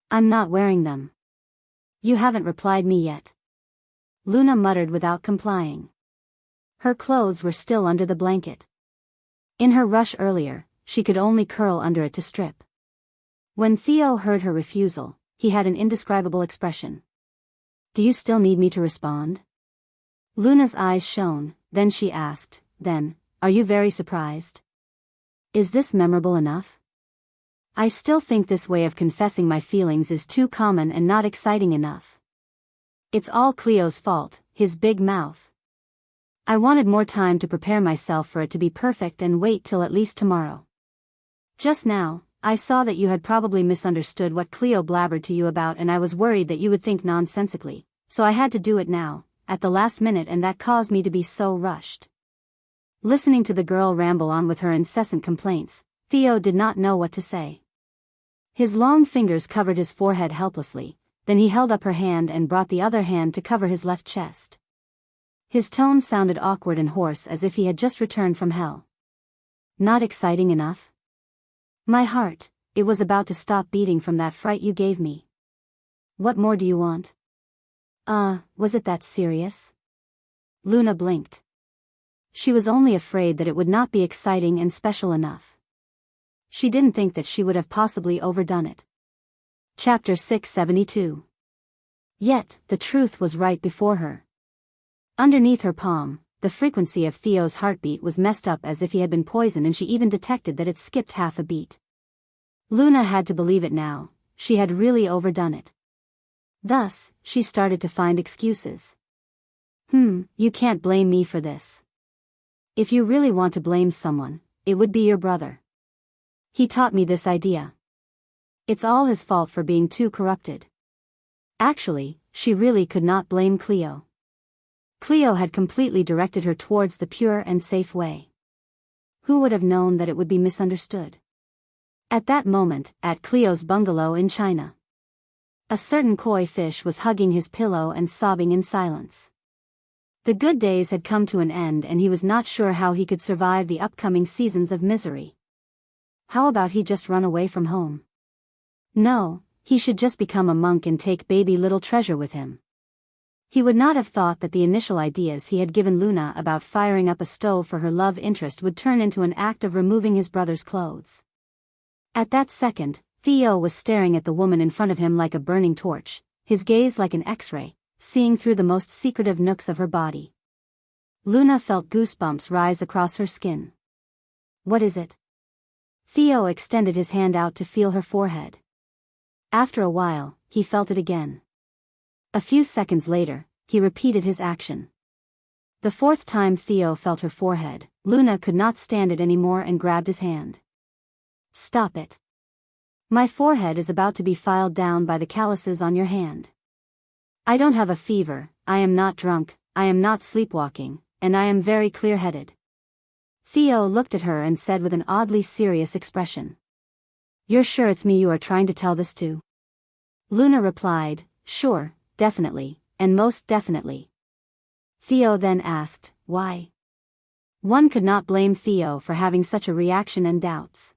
I'm not wearing them. You haven't replied me yet. Luna muttered without complying. Her clothes were still under the blanket. In her rush earlier, she could only curl under it to strip. When Theo heard her refusal, he had an indescribable expression. Do you still need me to respond? Luna's eyes shone, then she asked, then, are you very surprised? Is this memorable enough? I still think this way of confessing my feelings is too common and not exciting enough. It's all Cleo's fault, his big mouth. I wanted more time to prepare myself for it to be perfect and wait till at least tomorrow. Just now, I saw that you had probably misunderstood what Cleo blabbered to you about, and I was worried that you would think nonsensically, so I had to do it now, at the last minute, and that caused me to be so rushed. Listening to the girl ramble on with her incessant complaints, Theo did not know what to say. His long fingers covered his forehead helplessly, then he held up her hand and brought the other hand to cover his left chest. His tone sounded awkward and hoarse, as if he had just returned from hell. Not exciting enough? My heart, it was about to stop beating from that fright you gave me. What more do you want? Was it that serious? Luna blinked. She was only afraid that it would not be exciting and special enough. She didn't think that she would have possibly overdone it. Chapter 672. Yet, the truth was right before her. Underneath her palm, the frequency of Theo's heartbeat was messed up as if he had been poisoned, and she even detected that it skipped half a beat. Luna had to believe it now, she had really overdone it. Thus, she started to find excuses. You can't blame me for this. If you really want to blame someone, it would be your brother. He taught me this idea. It's all his fault for being too corrupted. Actually, she really could not blame Cleo. Cleo had completely directed her towards the pure and safe way. Who would have known that it would be misunderstood? At that moment, at Cleo's bungalow in China, a certain koi fish was hugging his pillow and sobbing in silence. The good days had come to an end, and he was not sure how he could survive the upcoming seasons of misery. How about he just run away from home? No, he should just become a monk and take baby little Treasure with him. He would not have thought that the initial ideas he had given Luna about firing up a stove for her love interest would turn into an act of removing his brother's clothes. At that second, Theo was staring at the woman in front of him like a burning torch, his gaze like an X-ray, seeing through the most secretive nooks of her body. Luna felt goosebumps rise across her skin. What is it? Theo extended his hand out to feel her forehead. After a while, he felt it again. A few seconds later, he repeated his action. The fourth time Theo felt her forehead, Luna could not stand it anymore and grabbed his hand. Stop it. My forehead is about to be filed down by the calluses on your hand. I don't have a fever, I am not drunk, I am not sleepwalking, and I am very clear-headed. Theo looked at her and said with an oddly serious expression. You're sure it's me you are trying to tell this to? Luna replied, sure, definitely, and most definitely. Theo then asked, why? One could not blame Theo for having such a reaction and doubts.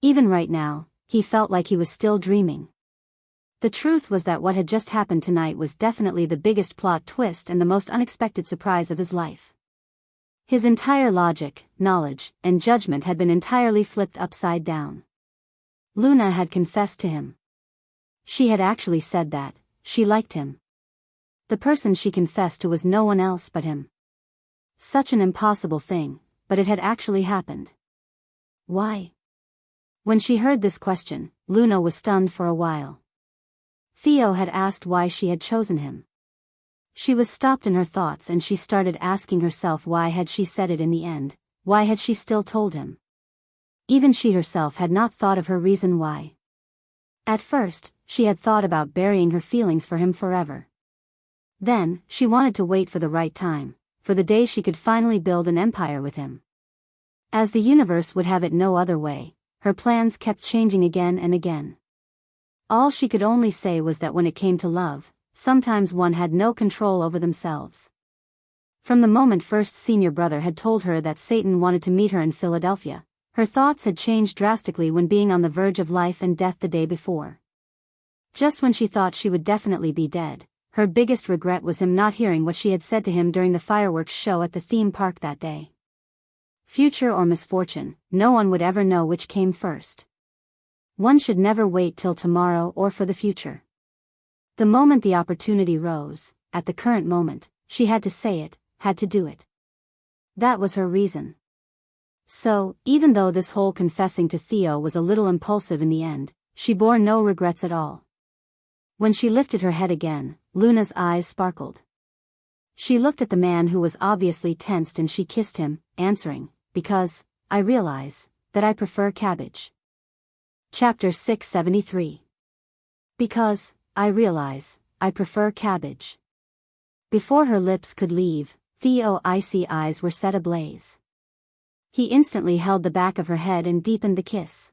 Even right now, he felt like he was still dreaming. The truth was that what had just happened tonight was definitely the biggest plot twist and the most unexpected surprise of his life. His entire logic, knowledge, and judgment had been entirely flipped upside down. Luna had confessed to him. She had actually said that she liked him. The person she confessed to was no one else but him. Such an impossible thing, but it had actually happened. Why? When she heard this question, Luna was stunned for a while. Theo had asked why she had chosen him. She was stopped in her thoughts and she started asking herself why had she said it in the end, why had she still told him? Even she herself had not thought of her reason why. At first, she had thought about burying her feelings for him forever. Then, she wanted to wait for the right time, for the day she could finally build an empire with him. As the universe would have it no other way, her plans kept changing again and again. All she could only say was that when it came to love, sometimes one had no control over themselves. From the moment first senior brother had told her that Satan wanted to meet her in Philadelphia, her thoughts had changed drastically when being on the verge of life and death the day before. Just when she thought she would definitely be dead, her biggest regret was him not hearing what she had said to him during the fireworks show at the theme park that day. Future or misfortune, no one would ever know which came first. One should never wait till tomorrow or for the future. The moment the opportunity rose, at the current moment, she had to say it, had to do it. That was her reason. So, even though this whole confessing to Theo was a little impulsive in the end, she bore no regrets at all. When she lifted her head again, Luna's eyes sparkled. She looked at the man who was obviously tensed and she kissed him, answering, "Because, I realize, that I prefer cabbage." Chapter 673. Because, I realize, I prefer cabbage. Before her lips could leave, Theo's icy eyes were set ablaze. He instantly held the back of her head and deepened the kiss.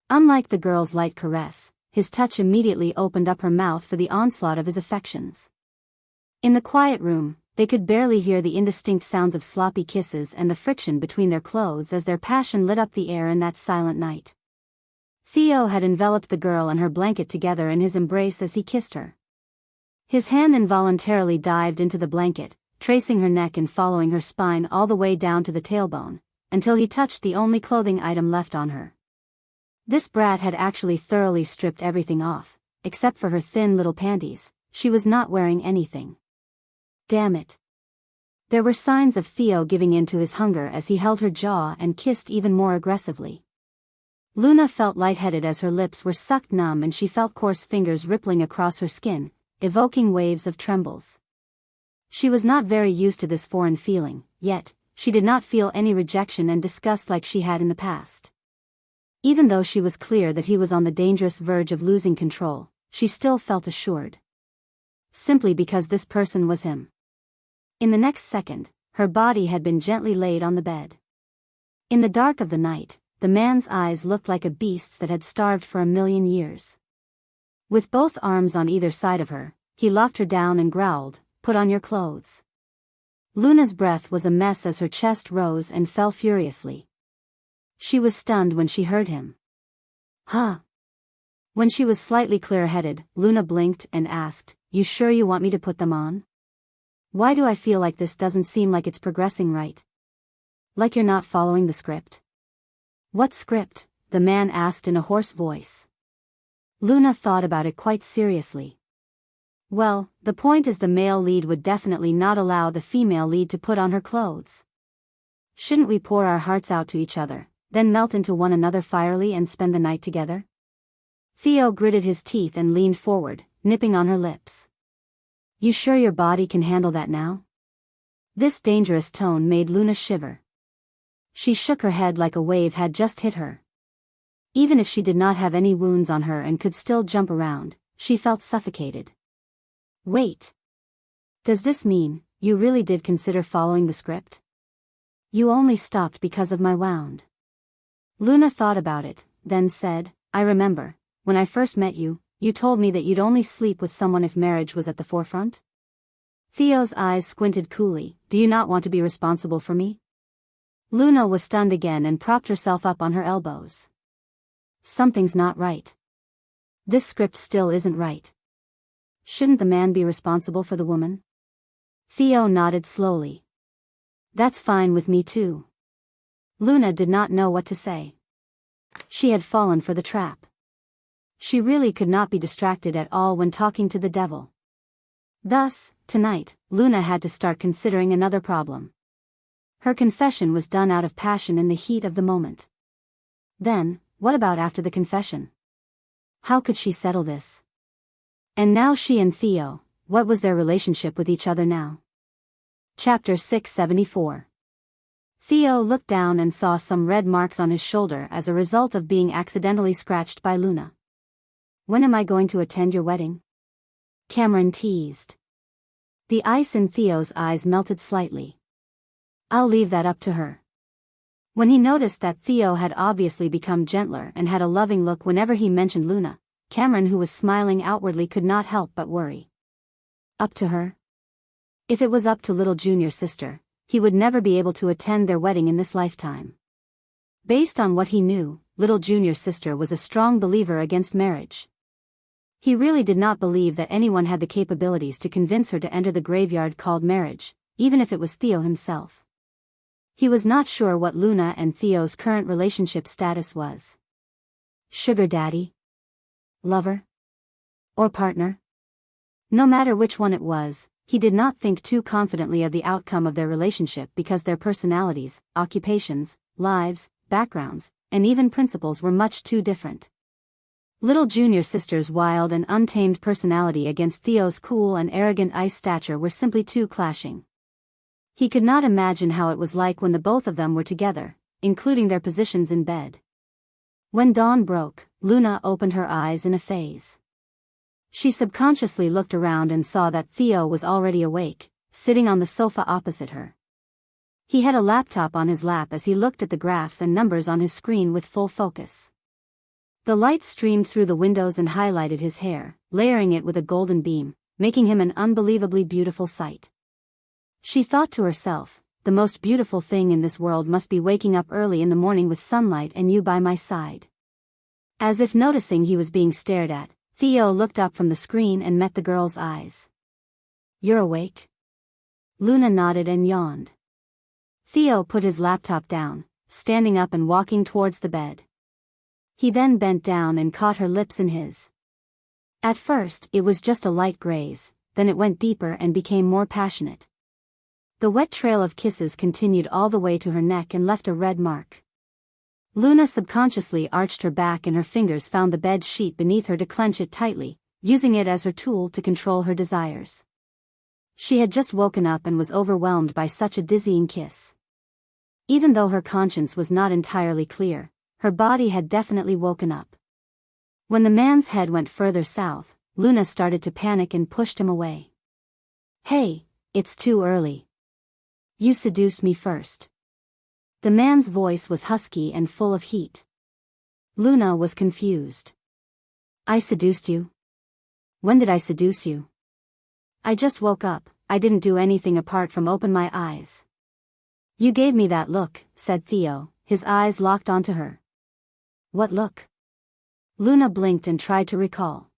Unlike the girl's light caress, his touch immediately opened up her mouth for the onslaught of his affections. In the quiet room, they could barely hear the indistinct sounds of sloppy kisses and the friction between their clothes as their passion lit up the air in that silent night. Theo had enveloped the girl and her blanket together in his embrace as he kissed her. His hand involuntarily dived into the blanket, tracing her neck and following her spine all the way down to the tailbone, until he touched the only clothing item left on her. This brat had actually thoroughly stripped everything off, except for her thin little panties. She was not wearing anything. Damn it. There were signs of Theo giving in to his hunger as he held her jaw and kissed even more aggressively. Luna felt lightheaded as her lips were sucked numb and she felt coarse fingers rippling across her skin, evoking waves of trembles. She was not very used to this foreign feeling, yet, she did not feel any rejection and disgust like she had in the past. Even though she was clear that he was on the dangerous verge of losing control, she still felt assured. Simply because this person was him. In the next second, her body had been gently laid on the bed. In the dark of the night, the man's eyes looked like a beast's that had starved for 1,000,000 years. With both arms on either side of her, he locked her down and growled, "Put on your clothes." Luna's breath was a mess as her chest rose and fell furiously. She was stunned when she heard him. Huh? When she was slightly clear-headed, Luna blinked and asked, "You sure you want me to put them on? Why do I feel like this doesn't seem like it's progressing right? Like you're not following the script?" "What script?" the man asked in a hoarse voice. Luna thought about it quite seriously. Well, the point is the male lead would definitely not allow the female lead to put on her clothes. Shouldn't we pour our hearts out to each other, then melt into one another fierily and spend the night together? Theo gritted his teeth and leaned forward, nipping on her lips. "You sure your body can handle that now?" This dangerous tone made Luna shiver. She shook her head like a wave had just hit her. Even if she did not have any wounds on her and could still jump around, she felt suffocated. Wait. Does this mean, you really did consider following the script? You only stopped because of my wound. Luna thought about it, then said, "I remember, when I first met you, you told me that you'd only sleep with someone if marriage was at the forefront?" Theo's eyes squinted coolly. "Do you not want to be responsible for me?" Luna was stunned again and propped herself up on her elbows. Something's not right. This script still isn't right. Shouldn't the man be responsible for the woman? Theo nodded slowly. "That's fine with me too." Luna did not know what to say. She had fallen for the trap. She really could not be distracted at all when talking to the devil. Thus, tonight, Luna had to start considering another problem. Her confession was done out of passion in the heat of the moment. Then, what about after the confession? How could she settle this? And now she and Theo, what was their relationship with each other now? Chapter 674. Theo looked down and saw some red marks on his shoulder as a result of being accidentally scratched by Luna. When am I going to attend your wedding? Cameron teased. The ice in Theo's eyes melted slightly. I'll leave that up to her. When he noticed that Theo had obviously become gentler and had a loving look whenever he mentioned Luna, Cameron, who was smiling outwardly, could not help but worry. Up to her? If it was up to little junior sister, he would never be able to attend their wedding in this lifetime. Based on what he knew, little junior sister was a strong believer against marriage. He really did not believe that anyone had the capabilities to convince her to enter the graveyard called marriage, even if it was Theo himself. He was not sure what Luna and Theo's current relationship status was. Sugar daddy? Lover? Or partner? No matter which one it was, he did not think too confidently of the outcome of their relationship because their personalities, occupations, lives, backgrounds, and even principles were much too different. Little junior sister's wild and untamed personality against Theo's cool and arrogant ice stature were simply too clashing. He could not imagine how it was like when the both of them were together, including their positions in bed. When dawn broke, Luna opened her eyes in a phase. She subconsciously looked around and saw that Theo was already awake, sitting on the sofa opposite her. He had a laptop on his lap as he looked at the graphs and numbers on his screen with full focus. The light streamed through the windows and highlighted his hair, layering it with a golden beam, making him an unbelievably beautiful sight. She thought to herself, the most beautiful thing in this world must be waking up early in the morning with sunlight and you by my side. As if noticing he was being stared at, Theo looked up from the screen and met the girl's eyes. You're awake? Luna nodded and yawned. Theo put his laptop down, standing up and walking towards the bed. He then bent down and caught her lips in his. At first, it was just a light graze, then it went deeper and became more passionate. The wet trail of kisses continued all the way to her neck and left a red mark. Luna subconsciously arched her back and her fingers found the bed sheet beneath her to clench it tightly, using it as her tool to control her desires. She had just woken up and was overwhelmed by such a dizzying kiss. Even though her conscience was not entirely clear, her body had definitely woken up. When the man's head went further south, Luna started to panic and pushed him away. Hey, it's too early. You seduced me first. The man's voice was husky and full of heat. Luna was confused. I seduced you? When did I seduce you? I just woke up, I didn't do anything apart from open my eyes. You gave me that look, said Theo, his eyes locked onto her. What look? Luna blinked and tried to recall.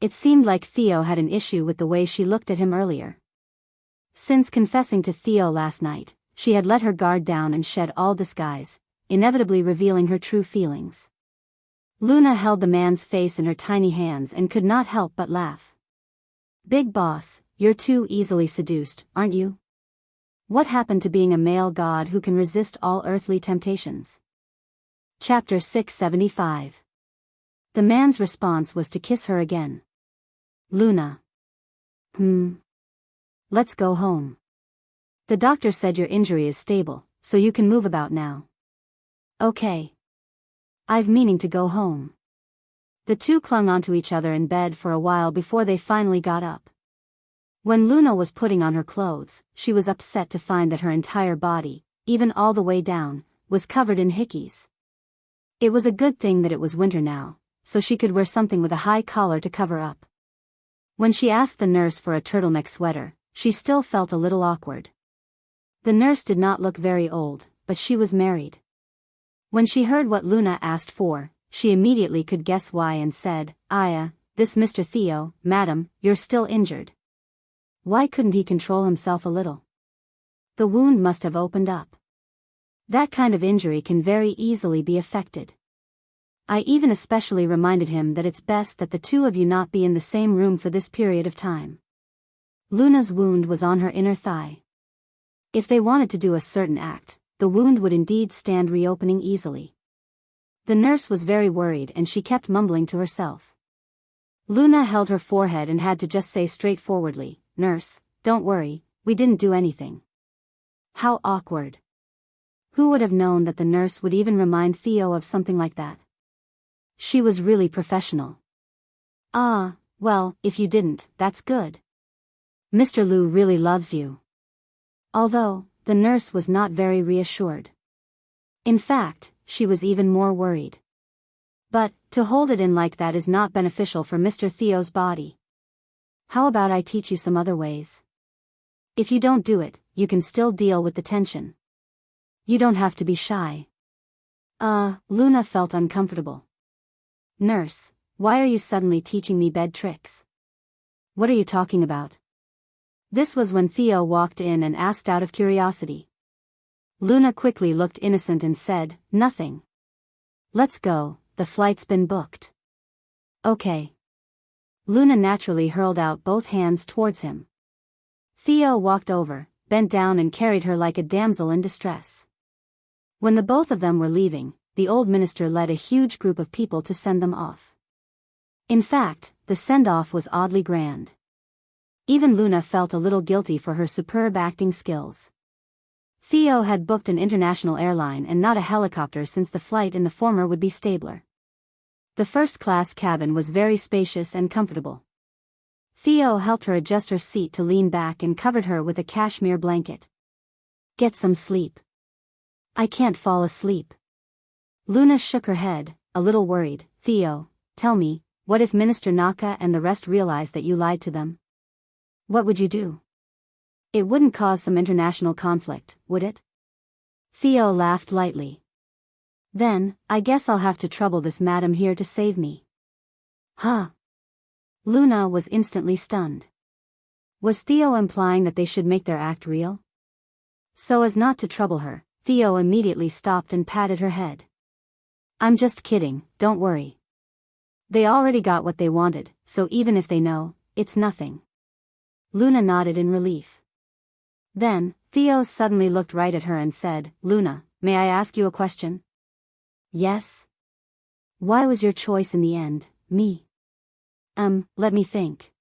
It seemed like Theo had an issue with the way she looked at him earlier. Since confessing to Theo last night, she had let her guard down and shed all disguise, inevitably revealing her true feelings. Luna held the man's face in her tiny hands and could not help but laugh. Big boss, you're too easily seduced, aren't you? What happened to being a male god who can resist all earthly temptations? Chapter 675. The man's response was to kiss her again. Luna. Let's go home. The doctor said your injury is stable, so you can move about now. Okay. I've meaning to go home. The two clung onto each other in bed for a while before they finally got up. When Luna was putting on her clothes, she was upset to find that her entire body, even all the way down, was covered in hickeys. It was a good thing that it was winter now, so she could wear something with a high collar to cover up. When she asked the nurse for a turtleneck sweater, she still felt a little awkward. The nurse did not look very old, but she was married. When she heard what Luna asked for, she immediately could guess why and said, this Mr. Theo, madam, you're still injured. Why couldn't he control himself a little? The wound must have opened up. That kind of injury can very easily be affected. I even especially reminded him that it's best that the two of you not be in the same room for this period of time. Luna's wound was on her inner thigh. If they wanted to do a certain act, the wound would indeed stand reopening easily. The nurse was very worried and she kept mumbling to herself. Luna held her forehead and had to just say straightforwardly, "Nurse, don't worry, we didn't do anything." How awkward. Who would have known that the nurse would even remind Theo of something like that? She was really professional. "Ah, well, if you didn't, that's good. Mr. Liu really loves you." Although, the nurse was not very reassured. In fact, she was even more worried. But, to hold it in like that is not beneficial for Mr. Theo's body. "How about I teach you some other ways? If you don't do it, you can still deal with the tension. You don't have to be shy." Luna felt uncomfortable. "Nurse, why are you suddenly teaching me bed tricks? What are you talking about?" This was when Theo walked in and asked out of curiosity. Luna quickly looked innocent and said, "Nothing. Let's go, the flight's been booked." "Okay." Luna naturally hurled out both hands towards him. Theo walked over, bent down and carried her like a damsel in distress. When the both of them were leaving, the old minister led a huge group of people to send them off. In fact, the send-off was oddly grand. Even Luna felt a little guilty for her superb acting skills. Theo had booked an international airline and not a helicopter since the flight in the former would be stabler. The first-class cabin was very spacious and comfortable. Theo helped her adjust her seat to lean back and covered her with a cashmere blanket. "Get some sleep." "I can't fall asleep." Luna shook her head, a little worried. "Theo, tell me, what if Minister Naka and the rest realize that you lied to them? What would you do? It wouldn't cause some international conflict, would it?" Theo laughed lightly. "Then, I guess I'll have to trouble this madam here to save me." "Huh?" Luna was instantly stunned. Was Theo implying that they should make their act real? So as not to trouble her, Theo immediately stopped and patted her head. "I'm just kidding, don't worry. They already got what they wanted, so even if they know, it's nothing." Luna nodded in relief. Then, Theo suddenly looked right at her and said, "Luna, may I ask you a question?" "Yes." "Why was your choice in the end, me?" Let me think."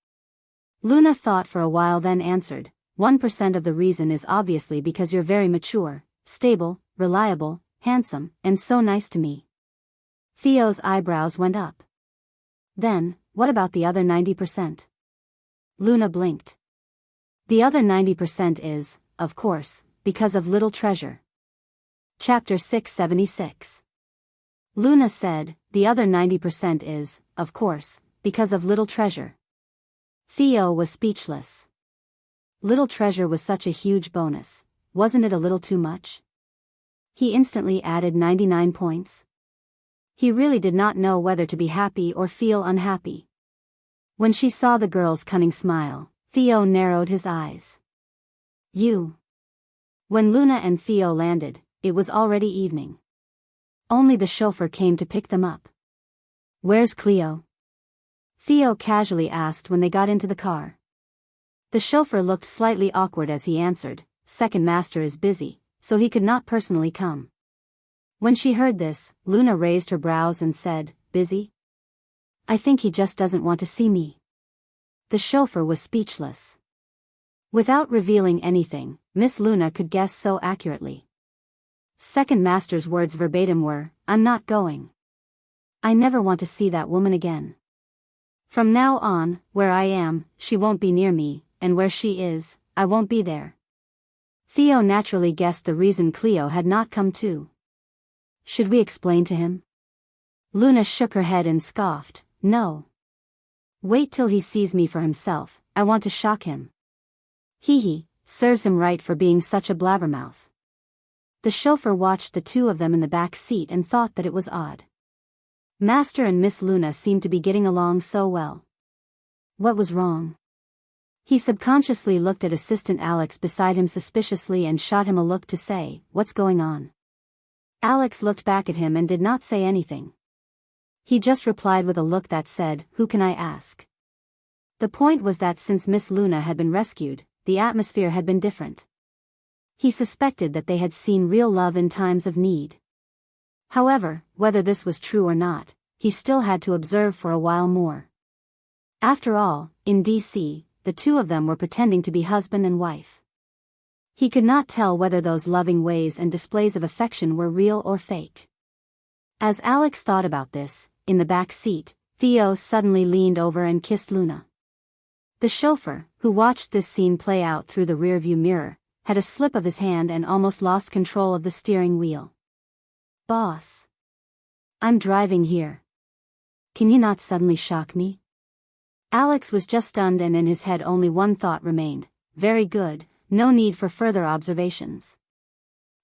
Luna thought for a while then answered, 1% of the reason is obviously because you're very mature, stable, reliable, handsome, and so nice to me." Theo's eyebrows went up. "Then, what about the other 90%? Luna blinked. "The other 90% is, of course, because of Little Treasure." Chapter 676. Luna said, "The other 90% is, of course, because of Little Treasure." Theo was speechless. Little Treasure was such a huge bonus, wasn't it a little too much? He instantly added 99 points. He really did not know whether to be happy or feel unhappy. When she saw the girl's cunning smile, Theo narrowed his eyes. "You." When Luna and Theo landed, it was already evening. Only the chauffeur came to pick them up. "Where's Cleo?" Theo casually asked when they got into the car. The chauffeur looked slightly awkward as he answered, "Second master is busy, so he could not personally come." When she heard this, Luna raised her brows and said, "Busy? I think he just doesn't want to see me." The chauffeur was speechless. Without revealing anything, Miss Luna could guess so accurately. Second master's words verbatim were, "I'm not going. I never want to see that woman again. From now on, where I am, she won't be near me, and where she is, I won't be there." Theo naturally guessed the reason Cleo had not come too. "Should we explain to him?" Luna shook her head and scoffed, "No. Wait till he sees me for himself, I want to shock him. Hee, serves him right for being such a blabbermouth." The chauffeur watched the two of them in the back seat and thought that it was odd. Master and Miss Luna seemed to be getting along so well. What was wrong? He subconsciously looked at assistant Alex beside him suspiciously and shot him a look to say, "What's going on?" Alex looked back at him and did not say anything. He just replied with a look that said, "Who can I ask?" The point was that since Miss Luna had been rescued, the atmosphere had been different. He suspected that they had seen real love in times of need. However, whether this was true or not, he still had to observe for a while more. After all, in DC, the two of them were pretending to be husband and wife. He could not tell whether those loving ways and displays of affection were real or fake. As Alex thought about this, in the back seat, Theo suddenly leaned over and kissed Luna. The chauffeur, who watched this scene play out through the rearview mirror, had a slip of his hand and almost lost control of the steering wheel. "Boss. I'm driving here. Can you not suddenly shock me?" Alex was just stunned, and in his head only one thought remained: very good, no need for further observations.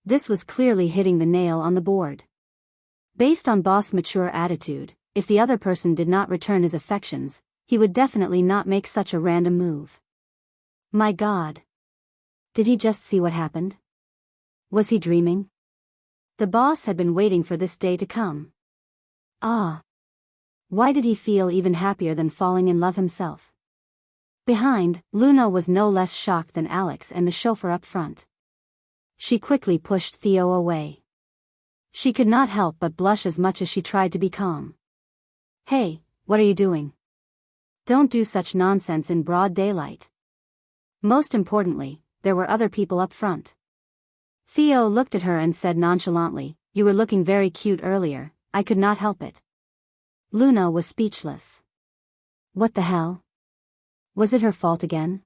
This was clearly hitting the nail on the board. Based on Boss' mature attitude, if the other person did not return his affections, he would definitely not make such a random move. My God. Did he just see what happened? Was he dreaming? The boss had been waiting for this day to come. Ah. Why did he feel even happier than falling in love himself? Behind, Luna was no less shocked than Alex and the chauffeur up front. She quickly pushed Theo away. She could not help but blush as much as she tried to be calm. "Hey, what are you doing? Don't do such nonsense in broad daylight." Most importantly, there were other people up front. Theo looked at her and said nonchalantly, "You were looking very cute earlier, I could not help it." Luna was speechless. What the hell? Was it her fault again?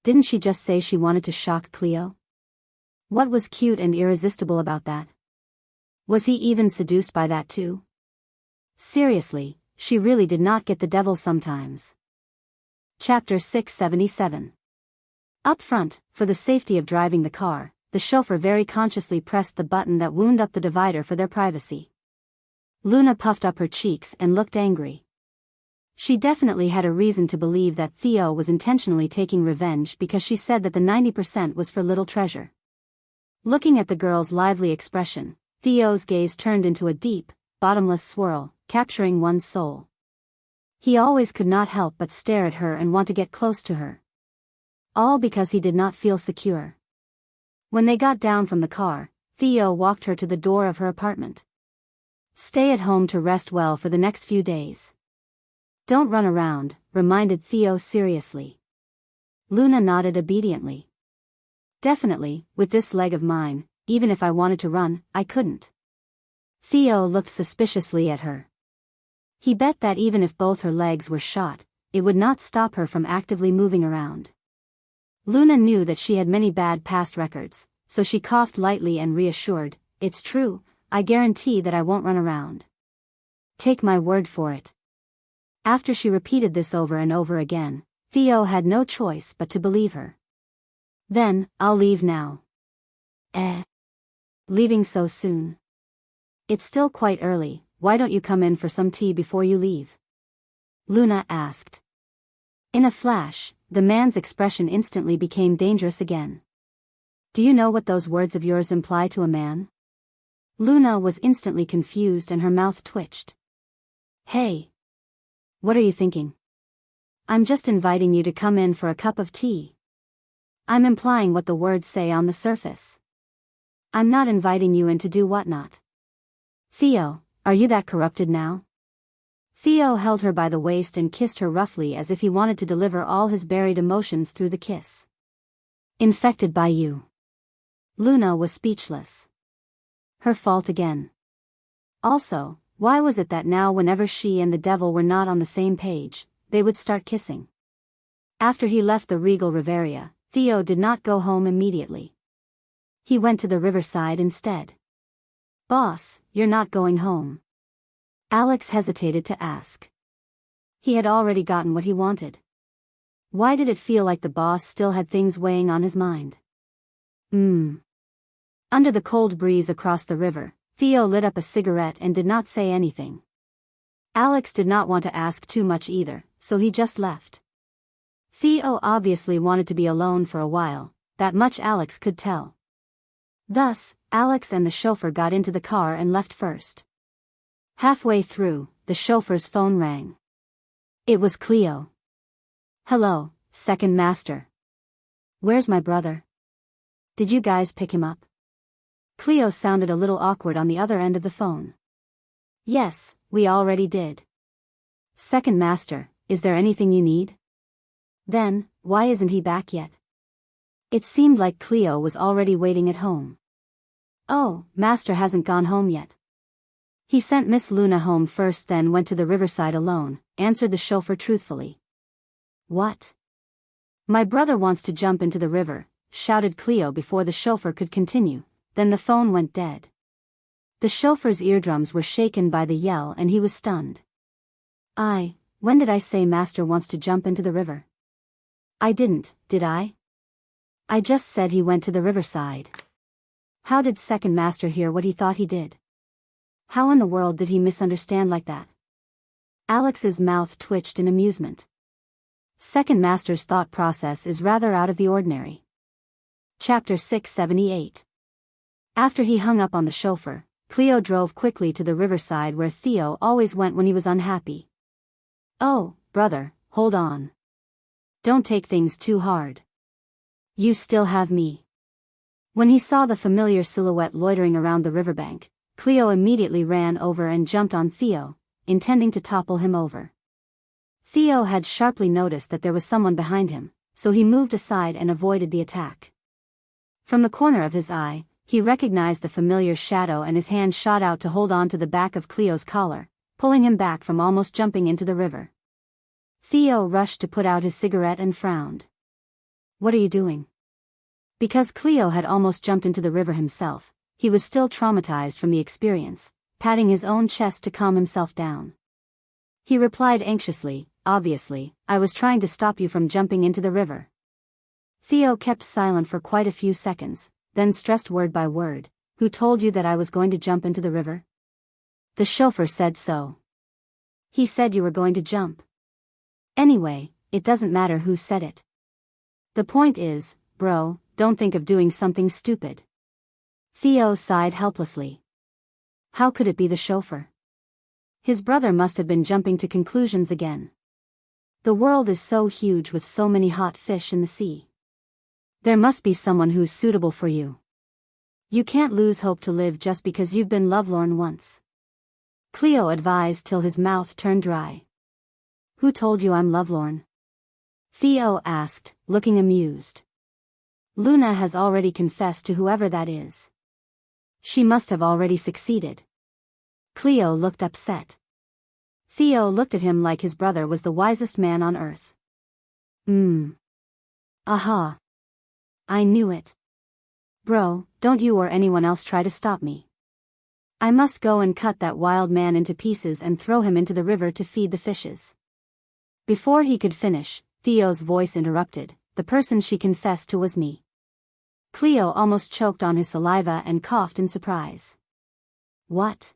Didn't she just say she wanted to shock Cleo? What was cute and irresistible about that? Was he even seduced by that too? Seriously, she really did not get the devil sometimes. Chapter 677. Up front, for the safety of driving the car, the chauffeur very consciously pressed the button that wound up the divider for their privacy. Luna puffed up her cheeks and looked angry. She definitely had a reason to believe that Theo was intentionally taking revenge, because she said that the 90% was for little treasure. Looking at the girl's lively expression, Theo's gaze turned into a deep, bottomless swirl, capturing one's soul. He always could not help but stare at her and want to get close to her. All because he did not feel secure. When they got down from the car, Theo walked her to the door of her apartment. "Stay at home to rest well for the next few days. Don't run around," reminded Theo seriously. Luna nodded obediently. "Definitely, with this leg of mine, even if I wanted to run, I couldn't." Theo looked suspiciously at her. He bet that even if both her legs were shot, it would not stop her from actively moving around. Luna knew that she had many bad past records, so she coughed lightly and reassured, "It's true, I guarantee that I won't run around. Take my word for it." After she repeated this over and over again, Theo had no choice but to believe her. "Then, I'll leave now." Leaving so soon? It's still quite early, why don't you come in for some tea before you leave?" Luna asked. In a flash, the man's expression instantly became dangerous again. "Do you know what those words of yours imply to a man?" Luna was instantly confused and her mouth twitched. "Hey! What are you thinking?" "I'm just inviting you to come in for a cup of tea. I'm implying what the words say on the surface. I'm not inviting you in to do whatnot." "Theo, are you that corrupted now?" Theo held her by the waist and kissed her roughly as if he wanted to deliver all his buried emotions through the kiss. "Infected by you." Luna was speechless. Her fault again. Also, why was it that now whenever she and the devil were not on the same page, they would start kissing? After he left the Regal Riviera, Theo did not go home immediately. He went to the riverside instead. "Boss, you're not going home?" Alex hesitated to ask. He had already gotten what he wanted. Why did it feel like the boss still had things weighing on his mind? Under the cold breeze across the river, Theo lit up a cigarette and did not say anything. Alex did not want to ask too much either, so he just left. Theo obviously wanted to be alone for a while, that much Alex could tell. Thus, Alex and the chauffeur got into the car and left first. Halfway through, the chauffeur's phone rang. It was Cleo. "Hello, second master. Where's my brother? Did you guys pick him up?" Cleo sounded a little awkward on the other end of the phone. "Yes, we already did." "Second master, is there anything you need?" "Then, why isn't he back yet?" It seemed like Cleo was already waiting at home. "Oh, master hasn't gone home yet. He sent Miss Luna home first, then went to the riverside alone," answered the chauffeur truthfully. "What? My brother wants to jump into the river," shouted Cleo before the chauffeur could continue, then the phone went dead. The chauffeur's eardrums were shaken by the yell and he was stunned. When did I say master wants to jump into the river? I didn't, did I? I just said he went to the riverside. How did second master hear what he thought he did? How in the world did he misunderstand like that?" Alex's mouth twitched in amusement. Second master's thought process is rather out of the ordinary. Chapter 678. After he hung up on the chauffeur, Cleo drove quickly to the riverside where Theo always went when he was unhappy. "Oh, brother, hold on. Don't take things too hard. You still have me." When he saw the familiar silhouette loitering around the riverbank, Cleo immediately ran over and jumped on Theo, intending to topple him over. Theo had sharply noticed that there was someone behind him, so he moved aside and avoided the attack. From the corner of his eye, he recognized the familiar shadow and his hand shot out to hold on to the back of Cleo's collar, pulling him back from almost jumping into the river. Theo rushed to put out his cigarette and frowned. "What are you doing?" Because Cleo had almost jumped into the river himself, he was still traumatized from the experience, patting his own chest to calm himself down. He replied anxiously, "Obviously, I was trying to stop you from jumping into the river." Theo kept silent for quite a few seconds, then stressed word by word, "Who told you that I was going to jump into the river?" "The chauffeur said so. He said you were going to jump. Anyway, it doesn't matter who said it. The point is, bro, don't think of doing something stupid." Theo sighed helplessly. How could it be the chauffeur? His brother must have been jumping to conclusions again. The world is so huge with so many hot fish in the sea. There must be someone who's suitable for you. You can't lose hope to live just because you've been lovelorn once. Cleo advised till his mouth turned dry. "Who told you I'm lovelorn?" Theo asked, looking amused. "Luna has already confessed to whoever that is. She must have already succeeded." Cleo looked upset. Theo looked at him like his brother was the wisest man on earth. Aha. I knew it. Bro, don't you or anyone else try to stop me. I must go and cut that wild man into pieces and throw him into the river to feed the fishes." Before he could finish, Theo's voice interrupted, "The person she confessed to was me." Cleo almost choked on his saliva and coughed in surprise. "What?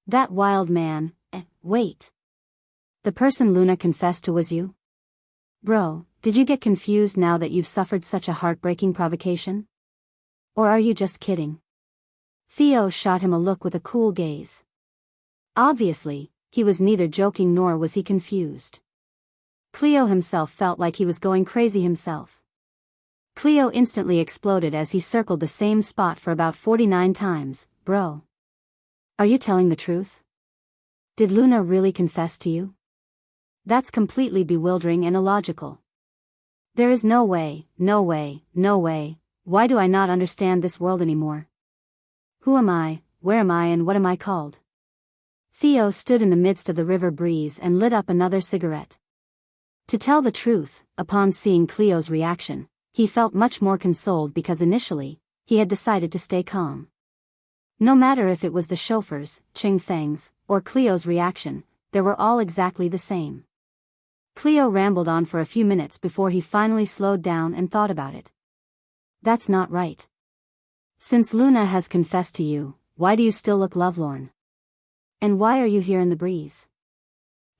That wild man, wait. The person Luna confessed to was you? Bro, did you get confused now that you've suffered such a heartbreaking provocation? Or are you just kidding?" Theo shot him a look with a cool gaze. Obviously, he was neither joking nor was he confused. Cleo himself felt like he was going crazy himself. Cleo instantly exploded as he circled the same spot for about 49 times. "Bro. Are you telling the truth? Did Luna really confess to you? That's completely bewildering and illogical. There is no way, no way, no way. Why do I not understand this world anymore? Who am I, where am I, and what am I called?" Theo stood in the midst of the river breeze and lit up another cigarette. To tell the truth, upon seeing Cleo's reaction, he felt much more consoled because initially, he had decided to stay calm. No matter if it was the chauffeur's, Ching Feng's, or Cleo's reaction, they were all exactly the same. Cleo rambled on for a few minutes before he finally slowed down and thought about it. "That's not right. Since Luna has confessed to you, why do you still look lovelorn? And why are you here in the breeze?"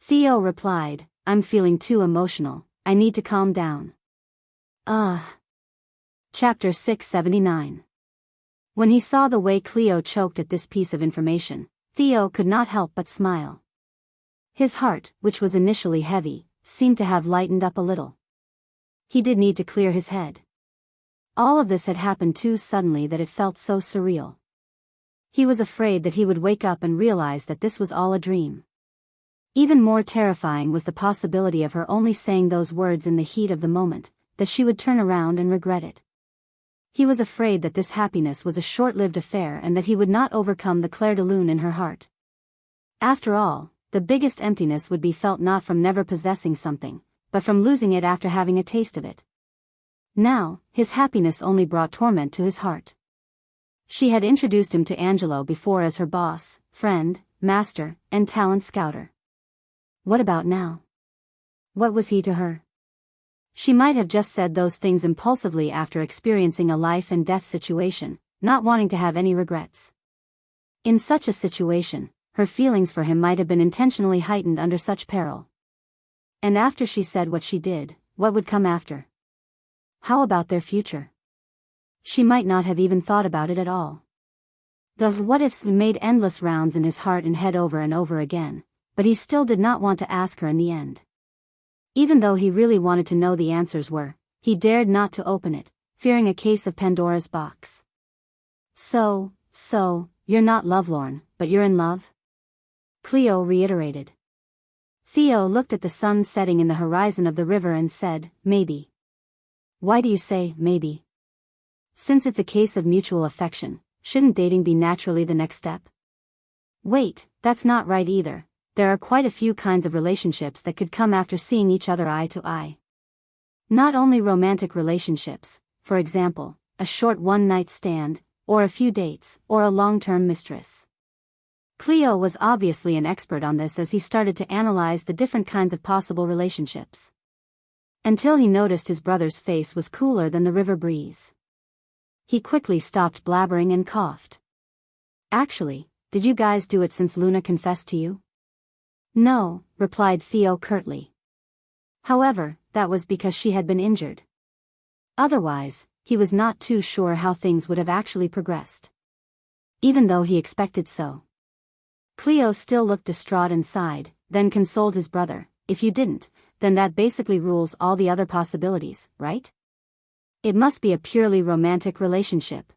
Theo replied, "I'm feeling too emotional, I need to calm down." Chapter 679. When he saw the way Cleo choked at this piece of information, Theo could not help but smile. His heart, which was initially heavy, seemed to have lightened up a little. He did need to clear his head. All of this had happened too suddenly that it felt so surreal. He was afraid that he would wake up and realize that this was all a dream. Even more terrifying was the possibility of her only saying those words in the heat of the moment, that she would turn around and regret it. He was afraid that this happiness was a short-lived affair and that he would not overcome the clair de lune in her heart. After all, the biggest emptiness would be felt not from never possessing something, but from losing it after having a taste of it. Now, his happiness only brought torment to his heart. She had introduced him to Angelo before as her boss, friend, master, and talent scouter. What about now? What was he to her? She might have just said those things impulsively after experiencing a life and death situation, not wanting to have any regrets. In such a situation, her feelings for him might have been intentionally heightened under such peril. And after she said what she did, what would come after? How about their future? She might not have even thought about it at all. The what-ifs made endless rounds in his heart and head over and over again, but he still did not want to ask her in the end. Even though he really wanted to know the answers were, he dared not to open it, fearing a case of Pandora's box. So, you're not lovelorn, but you're in love? Cleo reiterated. Theo looked at the sun setting in the horizon of the river and said, maybe. Why do you say, maybe? Since it's a case of mutual affection, shouldn't dating be naturally the next step? Wait, that's not right either. There are quite a few kinds of relationships that could come after seeing each other eye to eye. Not only romantic relationships, for example, a short one-night stand, or a few dates, or a long-term mistress. Cleo was obviously an expert on this as he started to analyze the different kinds of possible relationships. Until he noticed his brother's face was cooler than the river breeze. He quickly stopped blabbering and coughed. Actually, did you guys do it since Luna confessed to you? No, replied Theo curtly. However, that was because she had been injured. Otherwise, he was not too sure how things would have actually progressed. Even though he expected so. Cleo still looked distraught and sighed, then consoled his brother, if you didn't, then that basically rules all the other possibilities, right? It must be a purely romantic relationship.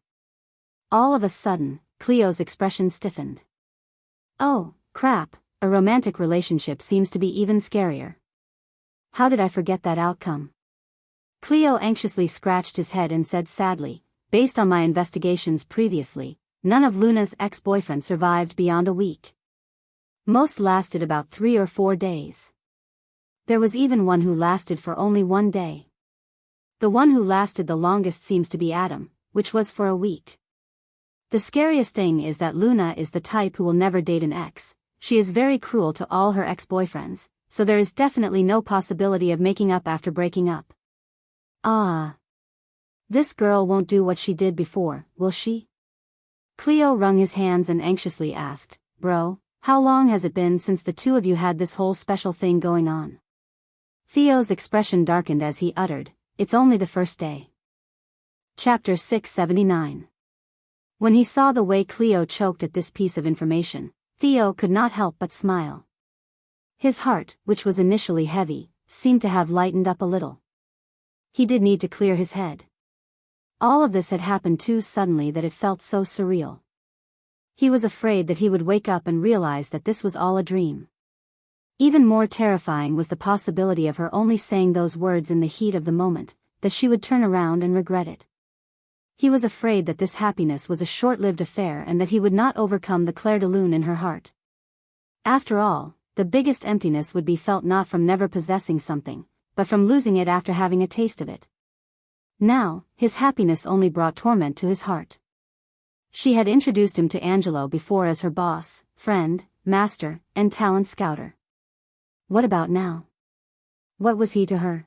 All of a sudden, Cleo's expression stiffened. Oh, crap, a romantic relationship seems to be even scarier. How did I forget that outcome? Cleo anxiously scratched his head and said sadly, based on my investigations previously, none of Luna's ex-boyfriends survived beyond a week. Most lasted about 3 or 4 days. There was even one who lasted for only 1 day. The one who lasted the longest seems to be Adam, which was for a week. The scariest thing is that Luna is the type who will never date an ex. She is very cruel to all her ex-boyfriends, so there is definitely no possibility of making up after breaking up. Ah. This girl won't do what she did before, will she? Cleo wrung his hands and anxiously asked, Bro, how long has it been since the two of you had this whole special thing going on? Theo's expression darkened as he uttered, It's only the first day. Chapter 679. When he saw the way Cleo choked at this piece of information, Theo could not help but smile. His heart, which was initially heavy, seemed to have lightened up a little. He did need to clear his head. All of this had happened too suddenly that it felt so surreal. He was afraid that he would wake up and realize that this was all a dream. Even more terrifying was the possibility of her only saying those words in the heat of the moment, that she would turn around and regret it. He was afraid that this happiness was a short-lived affair and that he would not overcome the clair de lune in her heart. After all, the biggest emptiness would be felt not from never possessing something, but from losing it after having a taste of it. Now, his happiness only brought torment to his heart. She had introduced him to Angelo before as her boss, friend, master, and talent scouter. What about now? What was he to her?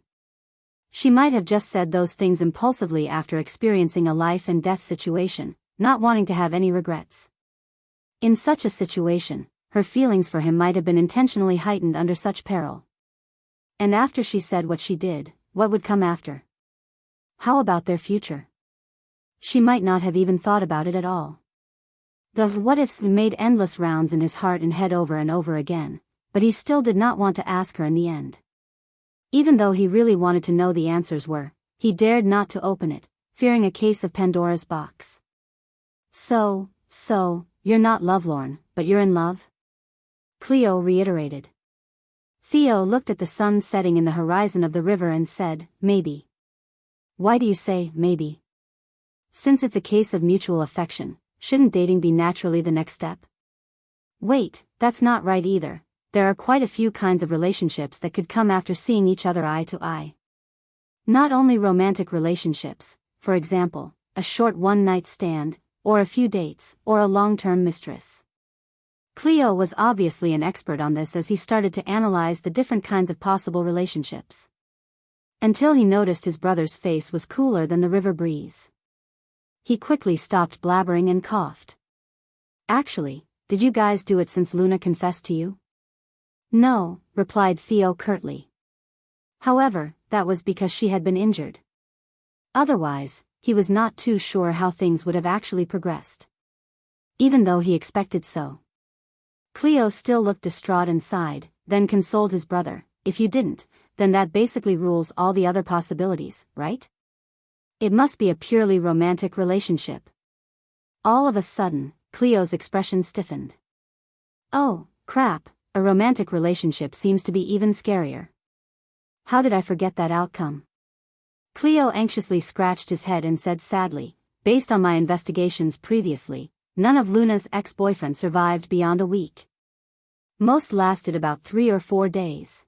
She might have just said those things impulsively after experiencing a life and death situation, not wanting to have any regrets. In such a situation, her feelings for him might have been intentionally heightened under such peril. And after she said what she did, what would come after? How about their future? She might not have even thought about it at all. The what-ifs made endless rounds in his heart and head over and over again, but he still did not want to ask her in the end. Even though he really wanted to know the answers were, he dared not to open it, fearing a case of Pandora's box. So, you're not lovelorn, but you're in love? Cleo reiterated. Theo looked at the sun setting in the horizon of the river and said, maybe. Why do you say, maybe? Since it's a case of mutual affection, shouldn't dating be naturally the next step? Wait, that's not right either. There are quite a few kinds of relationships that could come after seeing each other eye to eye. Not only romantic relationships, for example, a short one-night stand, or a few dates, or a long-term mistress. Cleo was obviously an expert on this as he started to analyze the different kinds of possible relationships. Until he noticed his brother's face was cooler than the river breeze. He quickly stopped blabbering and coughed. Actually, did you guys do it since Luna confessed to you? No, replied Theo curtly. However, that was because she had been injured. Otherwise, he was not too sure how things would have actually progressed. Even though he expected so. Cleo still looked distraught and sighed, then consoled his brother, if you didn't, then that basically rules all the other possibilities, right? It must be a purely romantic relationship. All of a sudden, Cleo's expression stiffened. Oh, crap, a romantic relationship seems to be even scarier. How did I forget that outcome? Cleo anxiously scratched his head and said sadly, based on my investigations previously, none of Luna's ex-boyfriends survived beyond a week. Most lasted about 3 or 4 days.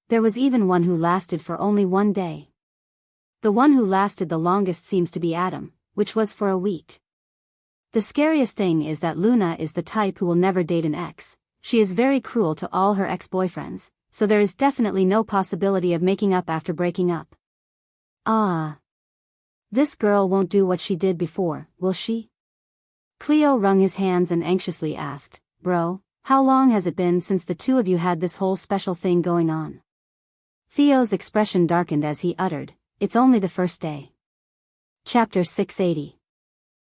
There was even one who lasted for only 1 day. The one who lasted the longest seems to be Adam, which was for a week. The scariest thing is that Luna is the type who will never date an ex. She is very cruel to all her ex-boyfriends, so there is definitely no possibility of making up after breaking up. Ah. This girl won't do what she did before, will she? Cleo wrung his hands and anxiously asked, Bro, how long has it been since the two of you had this whole special thing going on? Theo's expression darkened as he uttered, It's only the first day. Chapter 680.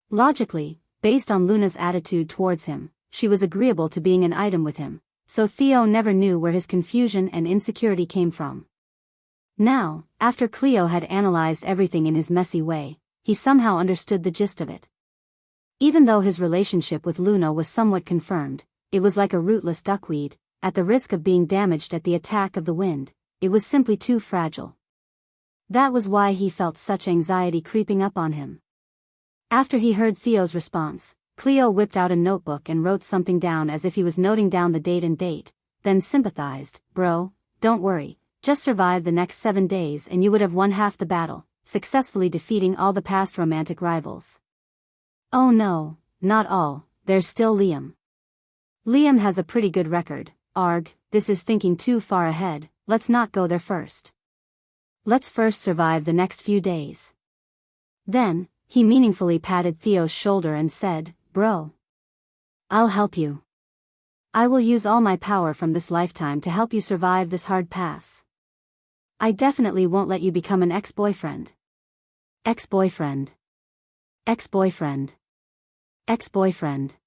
Logically, based on Luna's attitude towards him, she was agreeable to being an item with him, so Theo never knew where his confusion and insecurity came from. Now, after Cleo had analyzed everything in his messy way, he somehow understood the gist of it. Even though his relationship with Luna was somewhat confirmed, it was like a rootless duckweed, at the risk of being damaged at the attack of the wind. It was simply too fragile. That was why he felt such anxiety creeping up on him. After he heard Theo's response, Cleo whipped out a notebook and wrote something down as if he was noting down the date, then sympathized, Bro, don't worry, just survive the next 7 days and you would have won half the battle, successfully defeating all the past romantic rivals. Oh no, not all, there's still Liam. Liam has a pretty good record, arg, this is thinking too far ahead, let's not go there first. Let's first survive the next few days. Then, he meaningfully patted Theo's shoulder and said, Bro. I'll help you. I will use all my power from this lifetime to help you survive this hard pass. I definitely won't let you become an ex-boyfriend. Ex-boyfriend. Ex-boyfriend. Ex-boyfriend.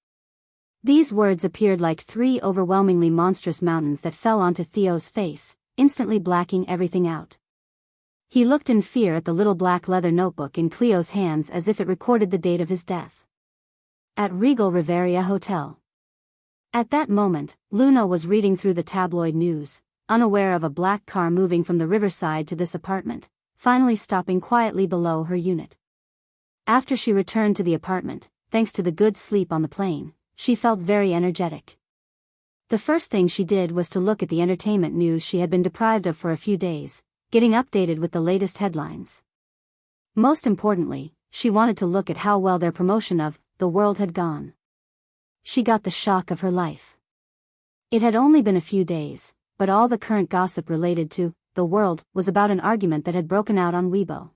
These words appeared like 3 overwhelmingly monstrous mountains that fell onto Theo's face, instantly blacking everything out. He looked in fear at the little black leather notebook in Cleo's hands as if it recorded the date of his death. At Regal Riviera Hotel. At that moment, Luna was reading through the tabloid news, unaware of a black car moving from the riverside to this apartment, finally stopping quietly below her unit. After she returned to the apartment, thanks to the good sleep on the plane, she felt very energetic. The first thing she did was to look at the entertainment news she had been deprived of for a few days, getting updated with the latest headlines. Most importantly, she wanted to look at how well their promotion of The World had gone. She got the shock of her life. It had only been a few days, but all the current gossip related to The World was about an argument that had broken out on Weibo.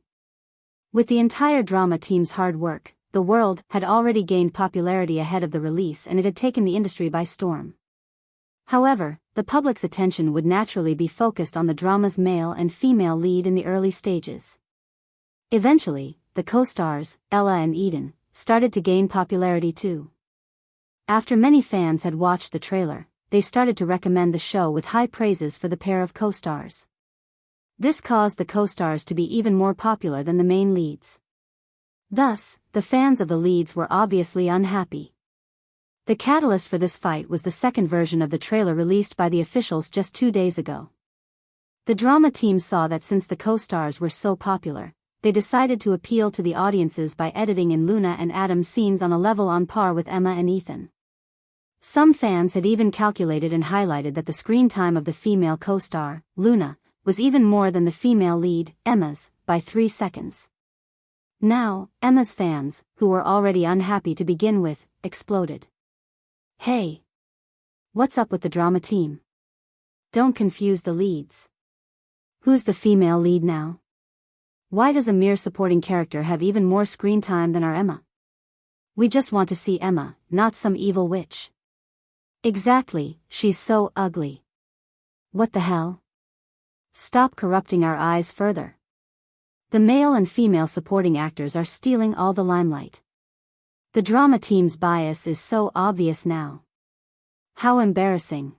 With the entire drama team's hard work, The World had already gained popularity ahead of the release and it had taken the industry by storm. However, the public's attention would naturally be focused on the drama's male and female lead in the early stages. Eventually, the co-stars, Ella and Eden, started to gain popularity too. After many fans had watched the trailer, they started to recommend the show with high praises for the pair of co-stars. This caused the co-stars to be even more popular than the main leads. Thus, the fans of the leads were obviously unhappy. The catalyst for this fight was the second version of the trailer released by the officials just 2 days ago. The drama team saw that since the co-stars were so popular, they decided to appeal to the audiences by editing in Luna and Adam's scenes on a level on par with Emma and Ethan. Some fans had even calculated and highlighted that the screen time of the female co-star, Luna, was even more than the female lead, Emma's, by 3 seconds. Now, Emma's fans, who were already unhappy to begin with, exploded. Hey! What's up with the drama team? Don't confuse the leads. Who's the female lead now? Why does a mere supporting character have even more screen time than our Emma? We just want to see Emma, not some evil witch. Exactly, she's so ugly. What the hell? Stop corrupting our eyes further. The male and female supporting actors are stealing all the limelight. The drama team's bias is so obvious now. How embarrassing.